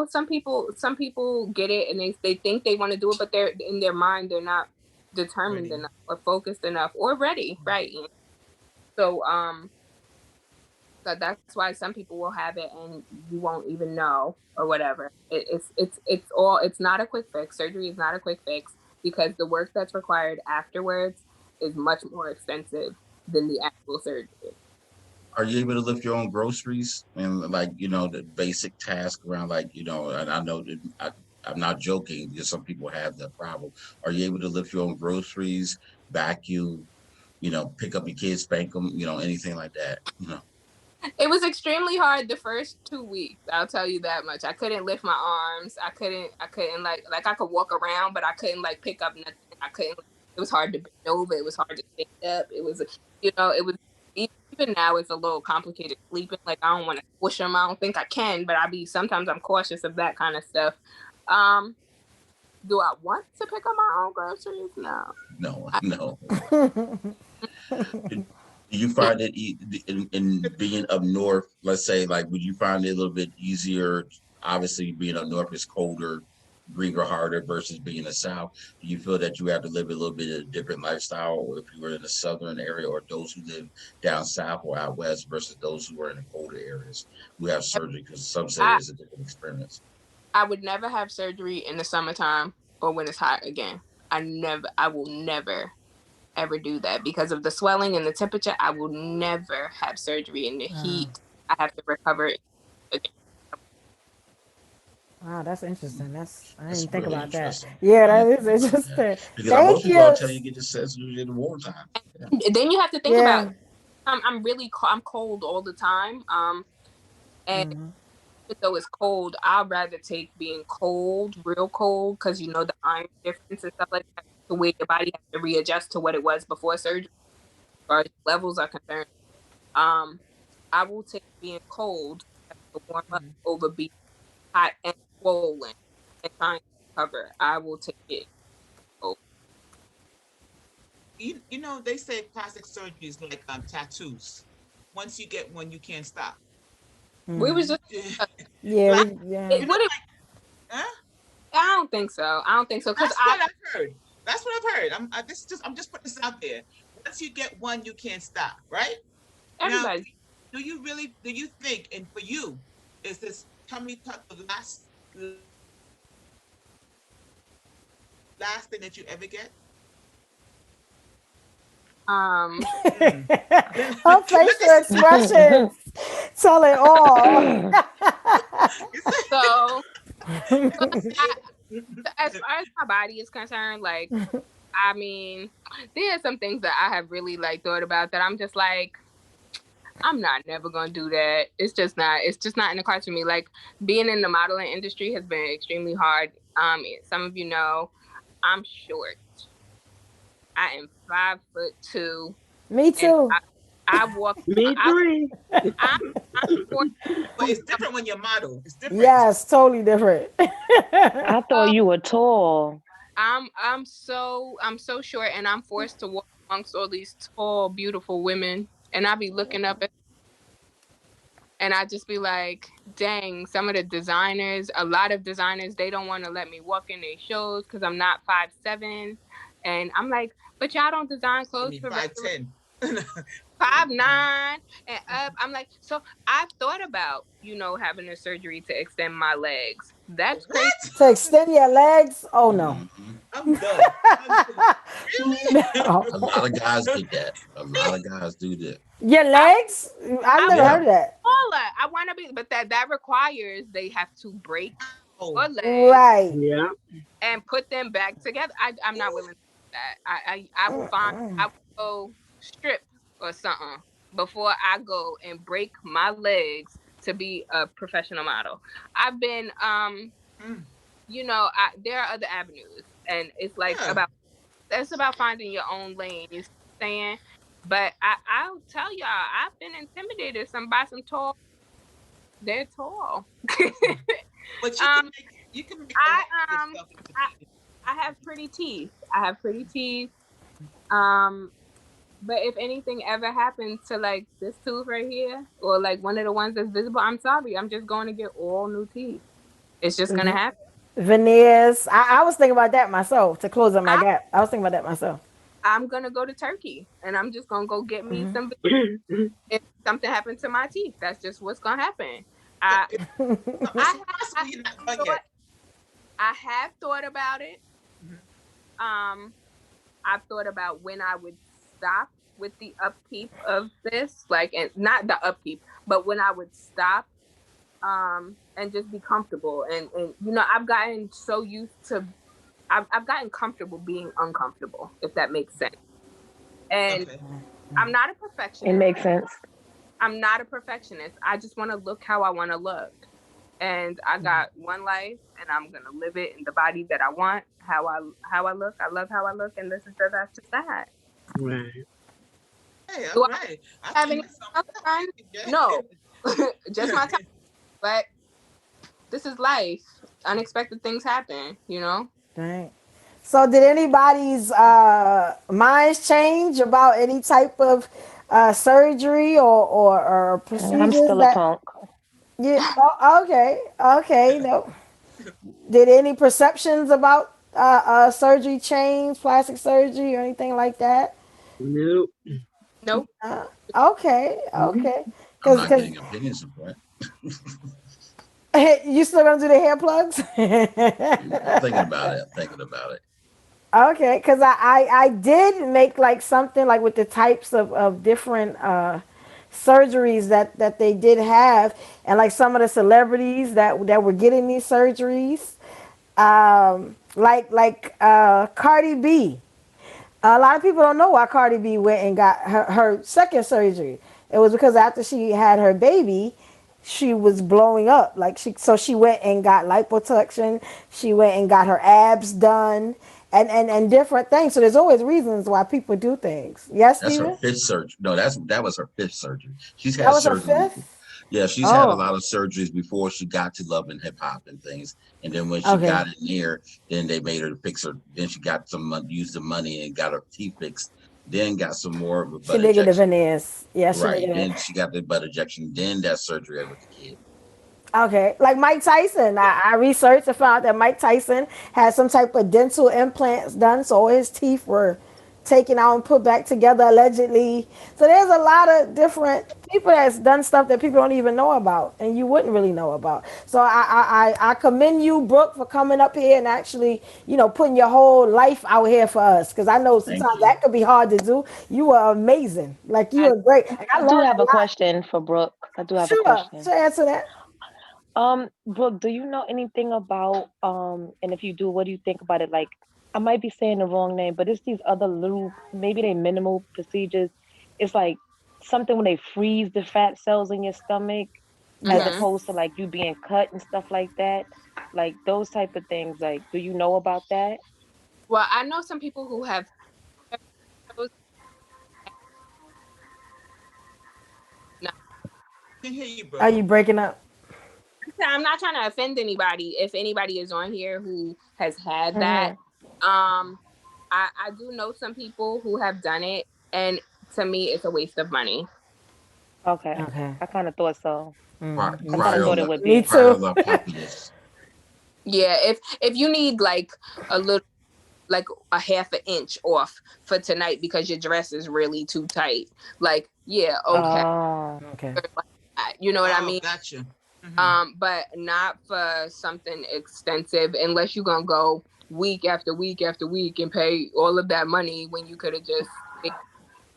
some people get it and they think they want to do it, but they're in their mind, they're not determined enough or focused enough or ready, right? So that's why some people will have it and you won't even know or whatever. It's not a quick fix. Surgery is not a quick fix because the work that's required afterwards is much more extensive than the actual surgery. Are you able to lift your own groceries and like, you know, the basic task around like, you know, and I know that I'm not joking because some people have that problem. Are you able to lift your own groceries, vacuum, you know, pick up your kids, spank them, you know, anything like that, you know? It was extremely hard the first 2 weeks. I'll tell you that much. I couldn't lift my arms. I couldn't like I could walk around, but I couldn't like pick up nothing. I couldn't. It was hard to bend over. It was hard to stand up. It was, you know, it was even now it's a little complicated sleeping. Like I don't want to push them. I don't think I can, but sometimes I'm cautious of that kind of stuff. Do I want to pick up my own groceries? No. No. Do you find it in being up north, let's say, like, would you find it a little bit easier? Obviously, being up north is colder, greener, harder versus being in the south. Do you feel that you have to live a little bit of a different lifestyle if you were in the southern area, or those who live down south or out west versus those who are in the colder areas who have surgery? Because some say it's a different experience. I would never have surgery in the summertime or when it's hot again. I will never ever do that because of the swelling and the temperature. I will never have surgery in the heat. I have to recover again. Wow, that's interesting. I That's didn't think really about that. interesting. Yeah, I that didn't is think about interesting. that. Because most Thank people will you. tell you get this surgery in the wartime. Yeah. Then you have to think Yeah. about. I'm cold all the time. And even though it's cold, I'd rather take being cold, real cold, because you know the iron difference and stuff like that. The way your body has to readjust to what it was before surgery, as far as levels are concerned. I will take being cold to warm up over being hot and swollen and trying to recover. I will take it cold. You know, they say plastic surgery is like tattoos. Once you get one, you can't stop. We was just Yeah, Right? yeah. You know, like, huh? I don't think so. Because That's what I've heard. That's what I've heard. I'm just putting this out there. Once you get one, you can't stop, right? Now, everybody. do you think, and for you, is this tummy tuck the last thing that you ever get? Her facial expressions tell it all. So as far as my body is concerned, like, I mean, there are some things that I have really like thought about that I'm just like, I'm never gonna do that. It's just not in the cards for me. Like being in the modeling industry has been extremely hard. Some of you know, I'm short. I am 5'2". Me too. I walk. Me three. I'm short. But it's different when you're model. It's different. Yes, totally different. I thought you were tall. I'm so short, and I'm forced to walk amongst all these tall, beautiful women, and I be looking up at, and I just be like, dang, some of the designers, a lot of designers, they don't want to let me walk in their shows because I'm not 5'7", and I'm like, but y'all don't design clothes for 5'10". 5'9" and up. I'm like, so I've thought about, having a surgery to extend my legs. That's crazy. To extend your legs? Oh no. I'm done. Really? No. A lot of guys get that. A lot of guys do that. Your legs? I've never heard of that. I want to be, but that requires they have to break your legs, Right. Yeah. and put them back together. I'm not willing to do that. I will go strip or something before I go and break my legs to be a professional model. I've been, there are other avenues, and it's like it's about finding your own lane. You see what I'm saying? But I'll tell y'all, I've been intimidated by some tall. They're tall. But you can make I have pretty teeth. But if anything ever happens to like this tooth right here, or like one of the ones that's visible, I'm sorry. I'm just going to get all new teeth. It's just gonna happen. Veneers. I was thinking about that myself to close up my gap. I was thinking about that myself. I'm gonna go to Turkey and I'm just gonna go get me some. If something happened to my teeth, that's just what's gonna happen. I I, I, I have thought about it. I've thought about when I would stop with the upkeep of this, like, and not the upkeep, but when I would stop, and just be comfortable. And I've gotten so used to, I've gotten comfortable being uncomfortable, if that makes sense. And I'm not a perfectionist. It makes sense. I'm not a perfectionist. I just want to look how I want to look. And I got one life, and I'm gonna live it in the body that I want. How I look, I love how I look, and that's just that. Right. Hey, Do all I right. have anything else done? No, just my time. But this is life. Unexpected things happen. Right. So, did anybody's minds change about any type of surgery or procedures? I'm still a punk. Yeah. Oh, okay. No. Did any perceptions about surgery change, plastic surgery, or anything like that? Nope. Nope. Okay. I'm Because not getting opinions of that. you still gonna do the hair plugs? I'm thinking about it. Okay, because I did make like something like with the types of different surgeries that they did have, and like some of the celebrities that were getting these surgeries, like Cardi B. A lot of people don't know why Cardi B went and got her second surgery. It was because after she had her baby, she was blowing up. So she went and got liposuction. She went and got her abs done and different things. So there's always reasons why people do things. Yes, That's her Diva? fifth surgery. No, that was her fifth surgery. She's That had was her surgery. fifth? Yeah, she's had a Oh, lot of surgeries before she got to Love and Hip Hop and things. And then when she okay. got in there, then they made her fix her. Then she got used the money and got her teeth fixed. Then got some more of a She butt did get the injection. veneers. Yeah, she did Right. get it. Then she got the butt injection. Then that surgery with the kid. Okay, like Mike Tyson. I researched and found that Mike Tyson had some type of dental implants done, so his teeth were taken out and put back together allegedly. So there's a lot of different people that's done stuff that people don't even know about, and you wouldn't really know about. So I commend you, Brooke, for coming up here and actually, putting your whole life out here for us, because I know Thank sometimes you. that could be hard to do. You were amazing. Like you I, were great. And I I do learned have a a lot. question for Brooke. I do have a Sure, question. answer that. Brooke, do you know anything about and if you do, what do you think about it? Like, I might be saying the wrong name, but it's these other little, maybe they minimal procedures. It's like something when they freeze the fat cells in your stomach, as Yes. opposed to like you being cut and stuff like that. Like those type of things. Like, do you know about that? well, I know some people who have those. No, Can hear you, Are Brooke. you breaking up? I'm not trying to offend anybody. If anybody is on here who has had that, Mm-hmm. I do know some people who have done it, and to me, it's a waste of money. Okay. Okay. I kind of thought so. I kind of thought it would Me be. too. Yeah, if you need like a little, like a half an inch off for tonight because your dress is really too tight, like, yeah, okay, Oh. Okay. you know what I mean? Gotcha. But not for something extensive unless you're gonna go week after week after week and pay all of that money when you could have just paid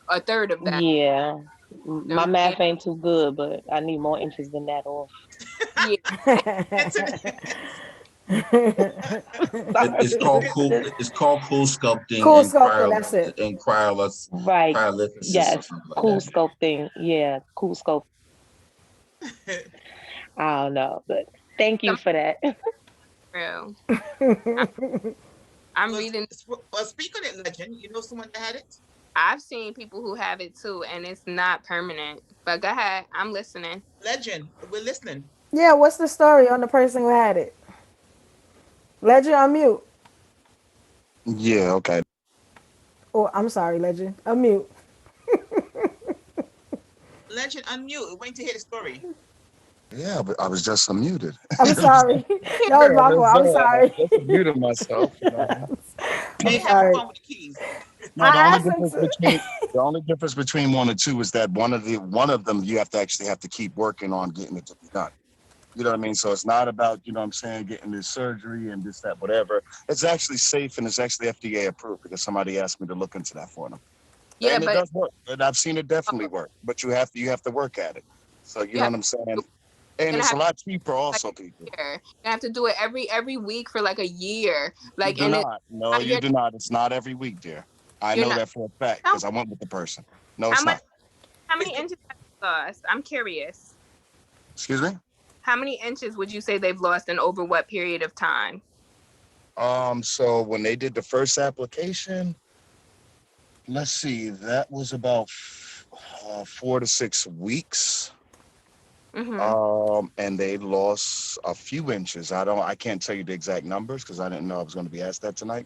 a third of that. Yeah. You know My what I mean? math ain't too good, but I need more inches than that off. Yeah. It's called cool. It's called cool sculpting Cool and sculpting, that's it. Right. cryolysis or Yes. something like Cool that. sculpting. Yeah. Cool sculpt. I don't know, but thank you Some for that. real. I'm reading. Well, speak on it, Legend. You know someone that had it? I've seen people who have it too, and it's not permanent. But go ahead, I'm listening. Legend, we're listening. Yeah, what's the story on the person who had it? Legend, unmute. Yeah, okay. Oh, I'm sorry, Legend. Unmute. Legend, unmute. We're waiting to hear the story. Yeah, but I was just unmuted. I'm sorry. That was my fault. I'm sorry. I just muted myself. You know what I mean? They I'm ain't having sorry. fun with the keys. No, I asked him to. the only difference between one and two is that one of them you have to keep working on getting it to be done. You know what I mean? So it's not about, you know what I'm saying, getting this surgery and this, that, whatever. It's actually safe and it's actually FDA approved because somebody asked me to look into that for them. Yeah, And it but does work. And I've seen it definitely work. But you have to work at it. So you know yeah, what I'm saying? you're And gonna it's a have lot cheaper like also, people. a year. You have to do it every week for like a year. You Like, do and it's not. No, not you your do not. It's not every week, dear. I you're know not. that for a fact How, because I went with the person. No, how it's much? not. How many inches have you lost? I'm curious. Excuse me? How many inches would you say they've lost and over what period of time? So when they did the first application, let's see, that was about 4 to 6 weeks. And they lost a few inches. I can't tell you the exact numbers because I didn't know I was going to be asked that tonight.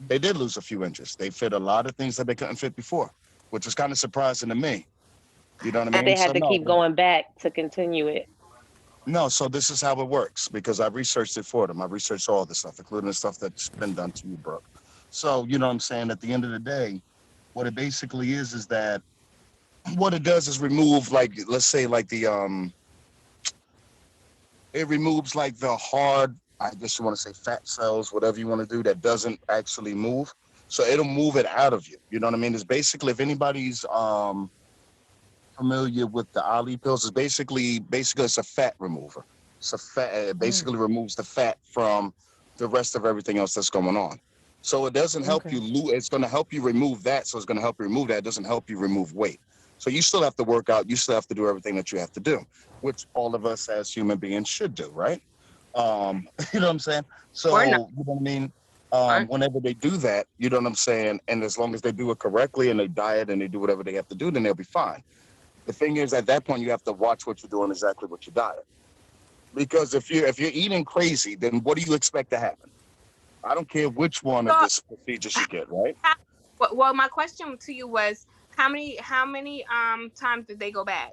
They did lose a few inches. They fit a lot of things that they couldn't fit before, which was kind of surprising to me. You know what I But mean? they had So to keep going back to continue it. no. So this is how it works because I researched it for them. I researched all the stuff, including the stuff that's been done to you, Brooke. So you know what I'm saying. At the end of the day, what it basically is that what it does is remove, like, let's say, like it removes like the hard, I guess you want to say fat cells, whatever you want to do, that doesn't actually move. So it'll move it out of you. You know what I mean? It's basically, if anybody's familiar with the Ali pills, it's basically it's a fat remover. It's a fat. It basically removes the fat from the rest of everything else that's going on. So it doesn't help you lose. It's going to help you remove that. So it's going to help you remove that. It doesn't help you remove weight. So you still have to work out. You still have to do everything that you have to do, which all of us as human beings should do, right? You know what I'm saying? So Or you not? know what I mean. Or, Whenever they do that, you know what I'm saying, and as long as they do it correctly and they diet and they do whatever they have to do, then they'll be fine. The thing is, at that point, you have to watch what you're doing exactly with your diet. Because if you're eating crazy, then what do you expect to happen? I don't care which one of so, this procedures you get, right? well, my question to you was how many times did they go back?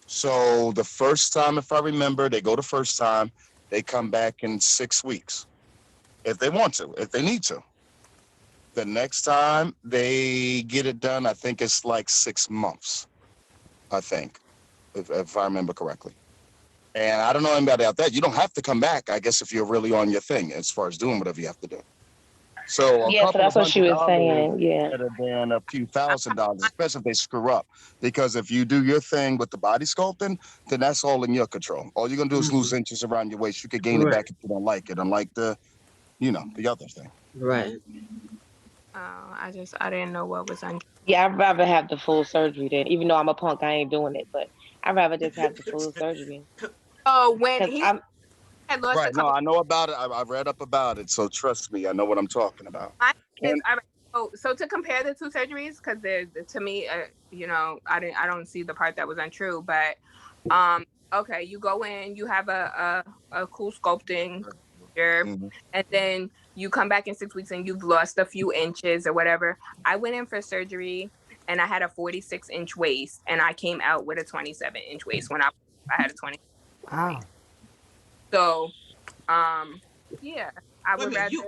So the first time, if I remember, they go the first time, they come back in 6 weeks. If they want to, if they need to. The next time they get it done, I think it's like 6 months. I think, if I remember correctly. And I don't know anybody out there. You don't have to come back, I guess, if you're really on your thing as far as doing whatever you have to do. So a Yeah, so couple that's of what she was $100 saying. Yeah. better than a few $1,000, I, especially if they screw up. Because if you do your thing with the body sculpting, then that's all in your control. All you're gonna do is lose inches around your waist. You could gain it back if you don't like it, unlike the other thing. Right. I didn't know what was on. Yeah, I'd rather have the full surgery than, even though I'm a punk, I ain't doing it, but I'd rather just have the full surgery. Oh, when Because he I'm, had lost a Right. No, couple. I know about it. I read up about it. So trust me, I know what I'm talking about. My thing is, And all right. So to compare the two surgeries, because they're to me, I don't see the part that was untrue, but okay, you go in, you have a cool sculpting here, mhm. and then you come back in 6 weeks and you've lost a few inches or whatever. I went in for surgery and I had a 46-inch waist, and I came out with a 27-inch waist when I had a 20 Wow. waist. So, yeah, I Wait a would minute, rather. you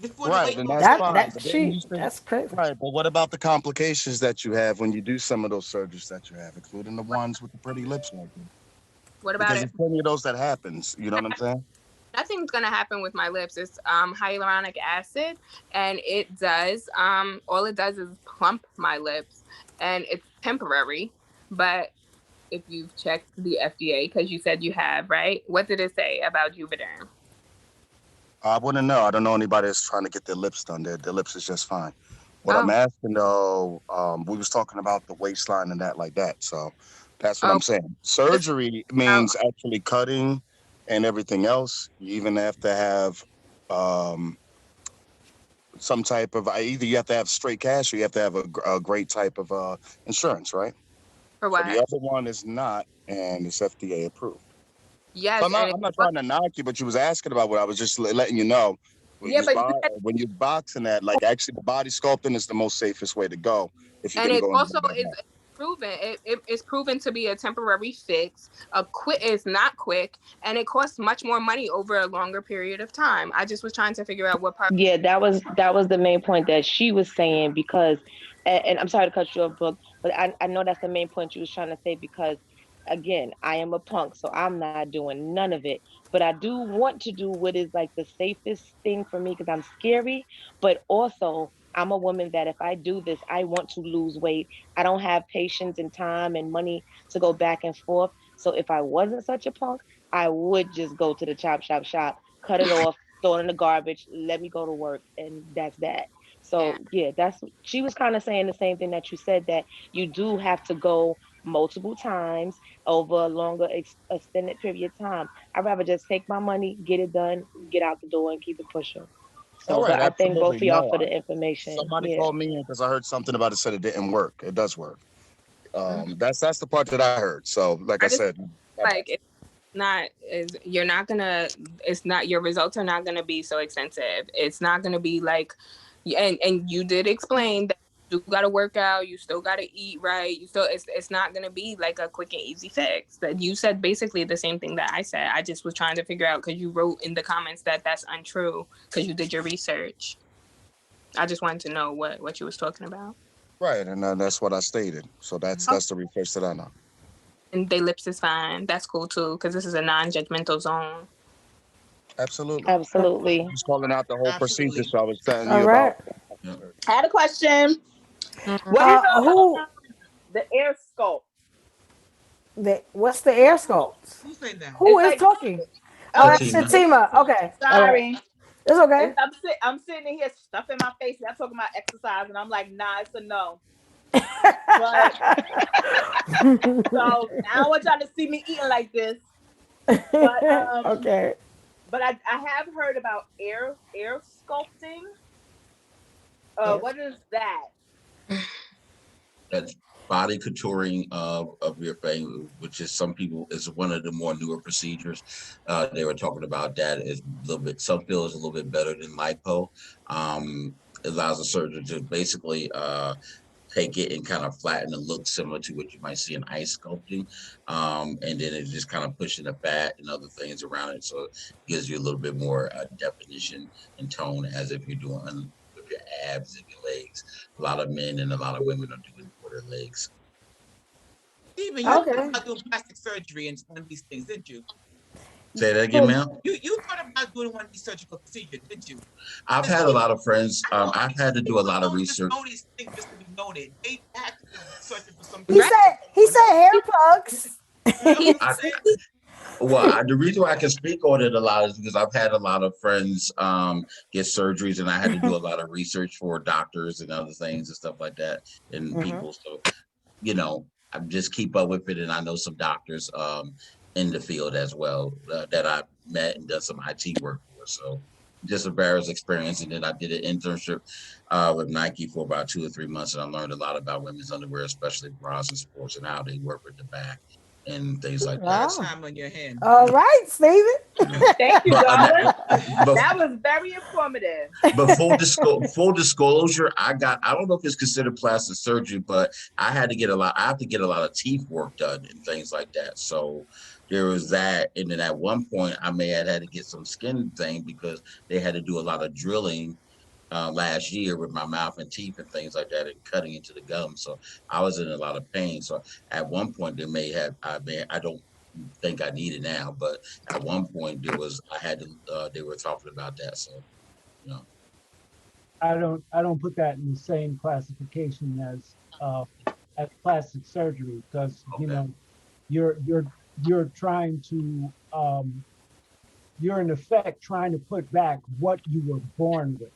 before the Right, weight and loss that's That fine. surgery. that But then she you say, that's crazy. right, but what about the complications that you have when you do some of those surgeries that you have, including the ones with the pretty lips like that? What about Because it? there's plenty of those that happens. You know what I'm saying? Nothing's gonna happen with my lips. It's hyaluronic acid, and it does all it does is plump my lips, and it's temporary. But if you've checked the FDA, because you said you have, right? What did it say about Juvederm? I wouldn't know. I don't know anybody that's trying to get their lips done. Their lips is just fine. What I'm Oh, asking though, we was talking about the waistline and that like that. So that's what oh, I'm saying. this Surgery out. means actually cutting and everything else. You even have to have um, some type of either you have to have straight cash or you have to have a great type of insurance, right? For So the what? other one is not, and it's FDA approved. So Yes, I'm and not it, I'm not trying to knock you, but you was asking about what I was just letting you know. yeah, but you said, When you boxing that, like actually the body sculpting is the most safest way to go if you're and gonna it go into also that is route. proven. It's proven to be a temporary fix. It's not quick, and it costs much more money over a longer period of time. I just was trying to figure out what part. Yeah, that was the main point that she was saying because, and I'm sorry to cut you off, Brooke, but I know that's the main point you was trying to say because, again, I am a punk, so I'm not doing none of it. But I do want to do what is like the safest thing for me because I'm scary, but also I'm a woman that if I do this, I want to lose weight. I don't have patience and time and money to go back and forth. So if I wasn't such a punk, I would just go to the shop, cut it off, throw it in the garbage, let me go to work, and that's that. So yeah, that's she was kind of saying the same thing that you said that you do have to go multiple times over a longer extended period of time. I'd rather just take my money, get it done, get out the door, and keep it pushing. All So, right, but I thank both absolutely. of y'all No, for the information. somebody Yeah. called me in because I heard something about it said it didn't work. It does work. That's the part that I heard. So, like I said, Like you're not gonna, it's not, your results are not gonna be so extensive. It's not gonna be like, and you did explain that you gotta work out, you still gotta eat right, you still, it's not gonna be like a quick and easy fix. That you said basically the same thing that I said. I just was trying to figure out because you wrote in the comments that that's untrue because you did your research. I just wanted to know what you was talking about. right, and that's what I stated. So that's the research that I know. And they lips is fine. That's cool too because this is a non-judgmental zone. Absolutely. Absolutely. Just calling out the whole procedure. Absolutely. So I was telling All you right. about. I had a question. What is Who the air sculpt? what's the air sculpt? Who said that? Who It's is like, talking? Oh, oh, that's Fatima. Shatima. Okay. All right. sorry. It's okay. I'm sitting in here stuffing my face. I'm talking about exercise, and I'm like, nah, it's a no. But so I don't want y'all to see me eating like this. But Okay. but I have heard about air sculpting. Yes. What is that? That's body contouring of your face, which is some people is one of the more newer procedures. They were talking about that is a little bit. Some feel is a little bit better than lipo. It allows the surgeon to basically take it and kind of flatten and look similar to what you might see in ice sculpting. And then it just kind of pushing the fat and other things around it. So it gives you a little bit more definition and tone as if you're doing with your abs and your legs. A lot of men and a lot of women are doing it for their legs. Steven, you Okay. thought about doing plastic surgery and one of these things, didn't you? Say that again, ma'am. You thought about doing one of these surgical procedures, didn't you? I've had a lot of friends. I've had to do a lot of People research. don't just know these things just to be noted. They have to be searching for some. He said hair plugs. You know what I'm saying? Well, the reason why I can speak on it a lot is because I've had a lot of friends get surgeries, and I had to do a lot of research for doctors and other things and stuff like that, and people. So, I just keep up with it, and I know some doctors in the field as well that I met and done some IT work for. So, just a various experience, and then I did an internship with Nike for about 2 or 3 months, and I learned a lot about women's underwear, especially bras and sports, and how they work with the back and things like that. So, time on your hand. All right, Steven. Thank you, darling. But, That was very informative. but full disclosure, I don't know if it's considered plastic surgery, but I have to get a lot of teeth work done and things like that. So there was that. And then at one point I may have had to get some skin thing because they had to do a lot of drilling last year with my mouth and teeth and things like that and cutting into the gum. So I was in a lot of pain. So at one point I don't think I need it now, but at one point they were talking about that. So, I don't put that in the same classification as plastic surgery because you're trying to you're in effect trying to put back what you were born with.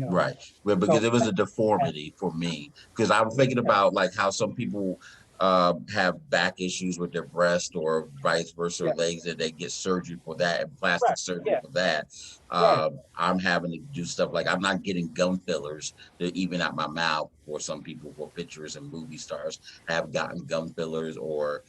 Right. Well, because it was a deformity for me. Because I was thinking about like how some people have back issues with their breast or vice versa, legs, and they get surgery for that and plastic surgery for that. I'm having to do stuff like I'm not getting gum fillers to even out my mouth for some people, for pictures and movie stars have gotten gum fillers or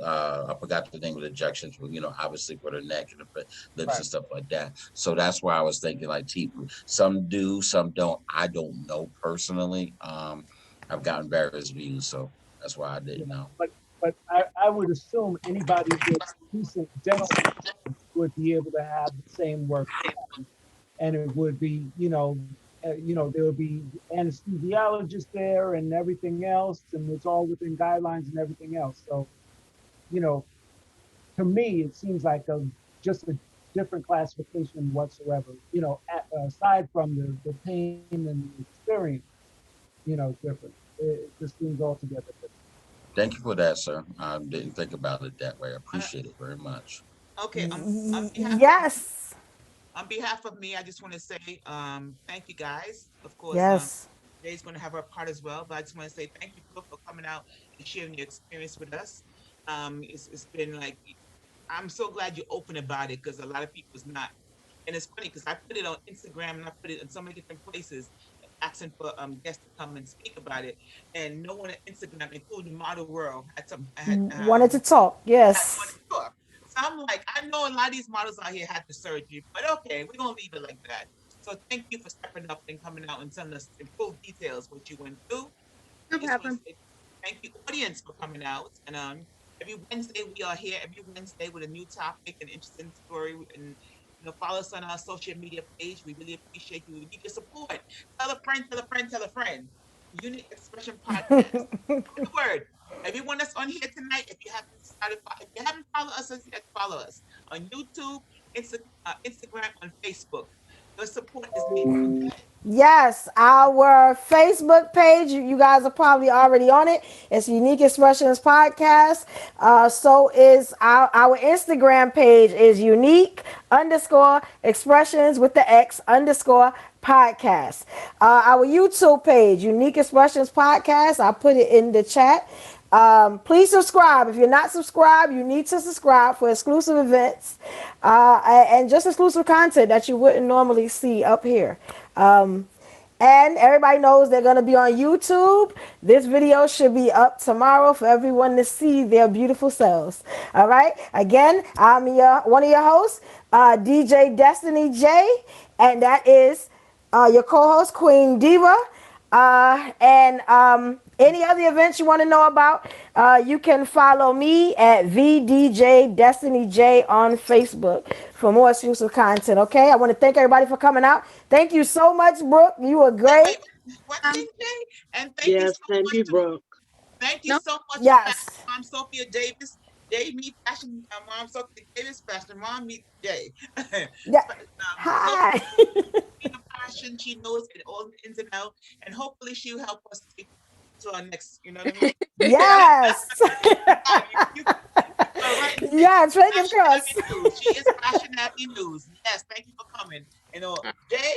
I forgot the name of the injections, but obviously for the neck and the lips and stuff like that. So that's why I was thinking like teeth. Some do, some don't. I don't know personally. I've gotten various views, so that's why I didn't know. But I would assume anybody with decent dental would be able to have the same work done, and it would be, there would be anesthesiologists there and everything else, and it's all within guidelines and everything else. So, you know, to me, it seems like just a different classification whatsoever. Aside from the pain and the experience, different. It just seems altogether different. Thank you for that, sir. I didn't think about it that way. I appreciate it very much. Okay. Yes. On behalf of me, I just want to say thank you guys. Of course, Yes. Jay's going to have her part as well, but I just want to say thank you, Brooke, for coming out and sharing your experience with us. It's been like, I'm so glad you're open about it because a lot of people's not. And it's funny because I put it on Instagram and I put it in so many different places asking for guests to come and speak about it. And no one at Instagram, including the model world, Wanted to talk. wanted Yes. to talk. So I'm like, I know a lot of these models out here had the surgery, but okay, we're gonna leave it like that. So thank you for stepping up and coming out and telling us in full details what you went through. No I just want to problem. say thank you, audience, for coming out. And every Wednesday we are here every Wednesday with a new topic and interesting story. And follow us on our social media page. We really appreciate you. We need your support. Tell a friend, tell a friend, tell a friend. Unique Expression Podcast. The word. Everyone that's on here tonight, if you haven't followed us as yet, follow us on YouTube, Instagram, and Facebook. Your support is needed. Okay? Yes, our Facebook page, you guys are probably already on it. It's Unique Expressions Podcast. So is our Instagram page is unique_expressions with the X_podcast. Our YouTube page, Unique Expressions Podcast. I put it in the chat. Please subscribe. If you're not subscribed, you need to subscribe for exclusive events and just exclusive content that you wouldn't normally see up here. And everybody knows they're going to be on YouTube. This video should be up tomorrow for everyone to see their beautiful selves. All right. Again, I'm one of your hosts, DJ Destinee Jae, and that is your co-host, Queen Diva. And any other events you want to know about, you can follow me at VDJ Destinee Jae on Facebook for more exclusive content. Okay, I want to thank everybody for coming out. Thank you so much, Brooke. You were great. One thing, Jay, and thank you Yes, so thank much you, to Brooke. Thank you No. so much, Yes. Mom Sophia Davis. Jay meet fashion, Mom Sophia Davis, Fashion Mom meet Jay. Yeah. Sophia Hi. queen of fashion, she knows it all ins and out, and hopefully she'll help us to our next. You know what I mean? Yes. All right. Yes. Fingers Fashion Avenue crossed. News. She is Fashion Avenue News. Yes, thank you for coming. Jay.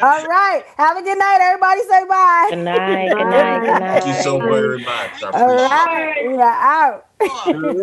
All right. Have a good night, everybody. Say bye. Good night, good night, good Thank you so night. very much. I All appreciate it. right. We are out. Cool.